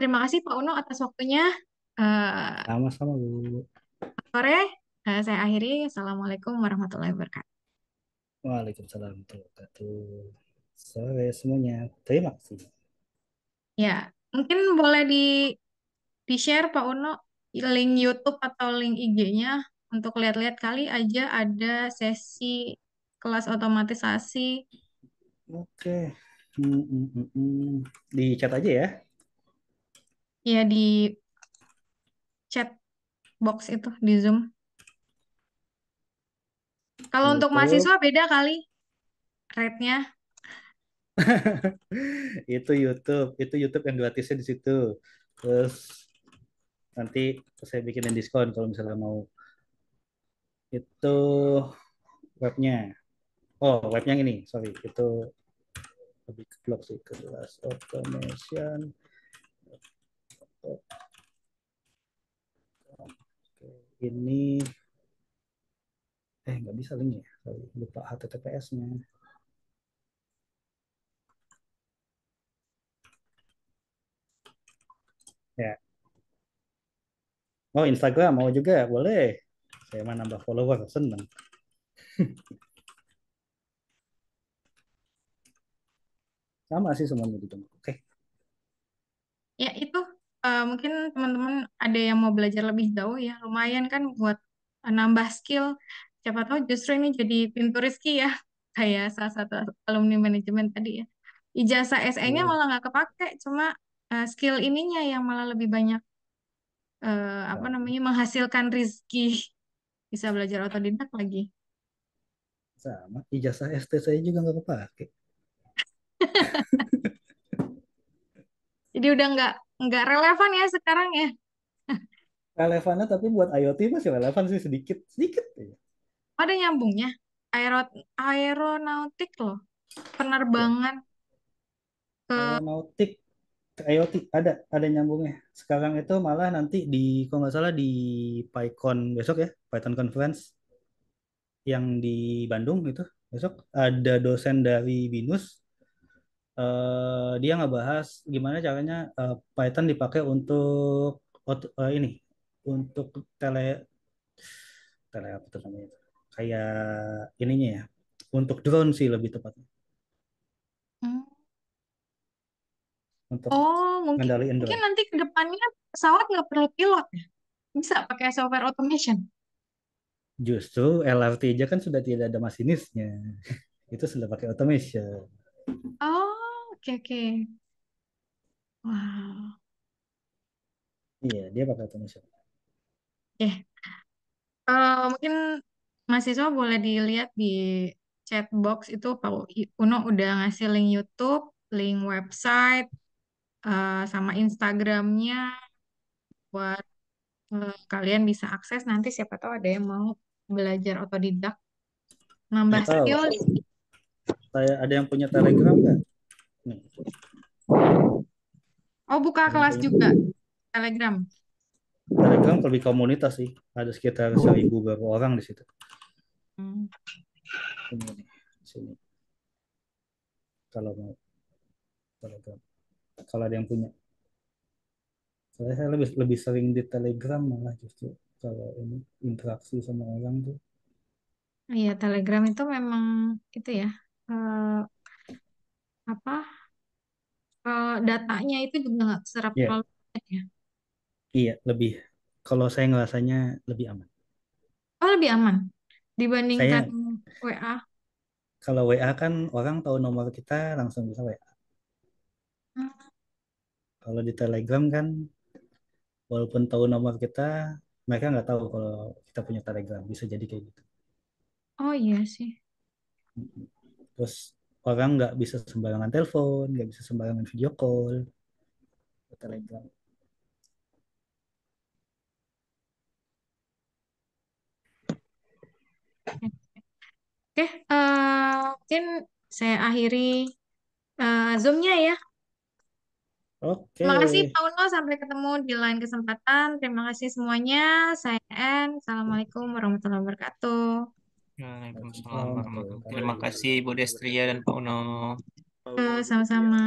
[SPEAKER 2] terima kasih Pak Uno atas waktunya. Eh,
[SPEAKER 1] Sama-sama Bu.
[SPEAKER 2] Sore, saya akhiri. Assalamualaikum warahmatullahi wabarakatuh.
[SPEAKER 1] Waalaikumsalam warahmatullahi wabarakatuh. Sore semuanya. Terima kasih.
[SPEAKER 2] Ya, mungkin boleh di-share Pak Uno link YouTube atau link IG-nya untuk lihat-lihat kali aja ada sesi kelas otomatisasi.
[SPEAKER 1] Oke. Di chat aja ya.
[SPEAKER 2] Ya di chat box itu di Zoom. Kalau untuk
[SPEAKER 1] YouTube.
[SPEAKER 2] mahasiswa beda kali rate-nya.
[SPEAKER 1] itu YouTube yang gratisnya di situ. Terus nanti saya bikinin diskon kalau misalnya mau. Itu webnya. Oh, webnya ini, sorry, itu lebih ke blog sih, kelas automation. Oke, ini nggak bisa linknya, sorry, lupa HTTPS-nya. Ya, oh Instagram mau juga boleh. Saya mah nambah follower seneng. Sama sih semuanya gitu. Oke,
[SPEAKER 2] Ya itu mungkin teman-teman ada yang mau belajar lebih jauh ya. Lumayan kan buat nambah skill. Siapa tahu justru ini jadi pintu rezeki ya. Kayak salah satu alumni manajemen tadi ya. Ijazah SE-nya
[SPEAKER 1] tuh
[SPEAKER 2] malah nggak kepake. Cuma skill ininya yang malah lebih banyak apa
[SPEAKER 1] sama,
[SPEAKER 2] namanya menghasilkan rezeki. Bisa belajar otodidak lagi.
[SPEAKER 1] sama. Ijazah ST saya juga nggak kepake.
[SPEAKER 2] Jadi udah nggak relevan ya sekarang ya.
[SPEAKER 1] Relevannya tapi buat IoT masih relevan sih sedikit, sedikit aja.
[SPEAKER 2] Ada nyambungnya. Aero aeronautik loh.
[SPEAKER 1] Ya,
[SPEAKER 2] Penerbangan ke
[SPEAKER 1] aeronautik IoT ada nyambungnya. Sekarang itu malah nanti di kalau nggak salah di PyCon besok ya, Python Conference yang di Bandung itu besok ada dosen dari BINUS. Dia ngebahas gimana caranya Python dipakai untuk ini untuk tele tele apa tuh namanya itu? Kayak ininya ya, untuk drone sih lebih tepatnya,
[SPEAKER 2] Hmm.
[SPEAKER 1] untuk
[SPEAKER 2] Oh, mungkin
[SPEAKER 1] ngendaliin
[SPEAKER 2] mungkin
[SPEAKER 1] drone.
[SPEAKER 2] nanti ke depannya pesawat nggak perlu pilot ya. Bisa pakai software automation.
[SPEAKER 1] Justru LRT aja kan sudah tidak ada masinisnya, itu sudah pakai automation.
[SPEAKER 2] Oh, oke oke. Wow.
[SPEAKER 1] Iya, dia pakai automation.
[SPEAKER 2] Oke. Mungkin mahasiswa boleh dilihat di chat box itu Pak Uno udah ngasih link YouTube, link website, sama Instagramnya buat kalian bisa akses nanti siapa tahu ada yang mau belajar otodidak nambah
[SPEAKER 1] Atau
[SPEAKER 2] skill.
[SPEAKER 1] saya ada yang punya Telegram nggak? Nih,
[SPEAKER 2] Oh, buka
[SPEAKER 1] ada yang
[SPEAKER 2] kelas
[SPEAKER 1] punya
[SPEAKER 2] juga Telegram.
[SPEAKER 1] Telegram lebih komunitas sih. Ada sekitar 1.000 berapa orang di situ.
[SPEAKER 2] Hmm.
[SPEAKER 1] Ini nih, sini. Kalau mau Telegram. Kalau ada yang punya. Saya lebih lebih sering di Telegram malah justru kalau ini interaksi sama orang tuh.
[SPEAKER 2] Iya, Telegram itu memang itu ya, eh, apa, datanya itu juga nggak serap
[SPEAKER 1] Ya,
[SPEAKER 2] terlalu banyak ya.
[SPEAKER 1] iya lebih. Kalau saya ngerasanya lebih aman.
[SPEAKER 2] Oh, lebih aman dibandingkan
[SPEAKER 1] Saya
[SPEAKER 2] WA.
[SPEAKER 1] kalau WA kan orang tahu nomor kita langsung bisa WA.
[SPEAKER 2] Hmm.
[SPEAKER 1] Kalau di Telegram kan walaupun tahu nomor kita, mereka nggak tahu kalau kita punya Telegram. Bisa jadi kayak gitu.
[SPEAKER 2] Oh iya sih.
[SPEAKER 1] Terus orang nggak bisa sembarangan telepon, nggak bisa sembarangan video call ke Telegram.
[SPEAKER 2] Oke, mungkin saya akhiri Zoom-nya ya.
[SPEAKER 1] Oke,
[SPEAKER 2] Terima kasih Pak Uno, sampai ketemu di lain kesempatan. Terima kasih semuanya. Saya En. Assalamualaikum warahmatullahi wabarakatuh.
[SPEAKER 3] Waalaikumsalam
[SPEAKER 1] Waalaikumsalam warahmatullahi
[SPEAKER 3] warahmatullahi wabarakatuh. Terima
[SPEAKER 1] wabarakatuh.
[SPEAKER 3] kasih Bu Destria dan Pak Uno.
[SPEAKER 2] Sama-sama.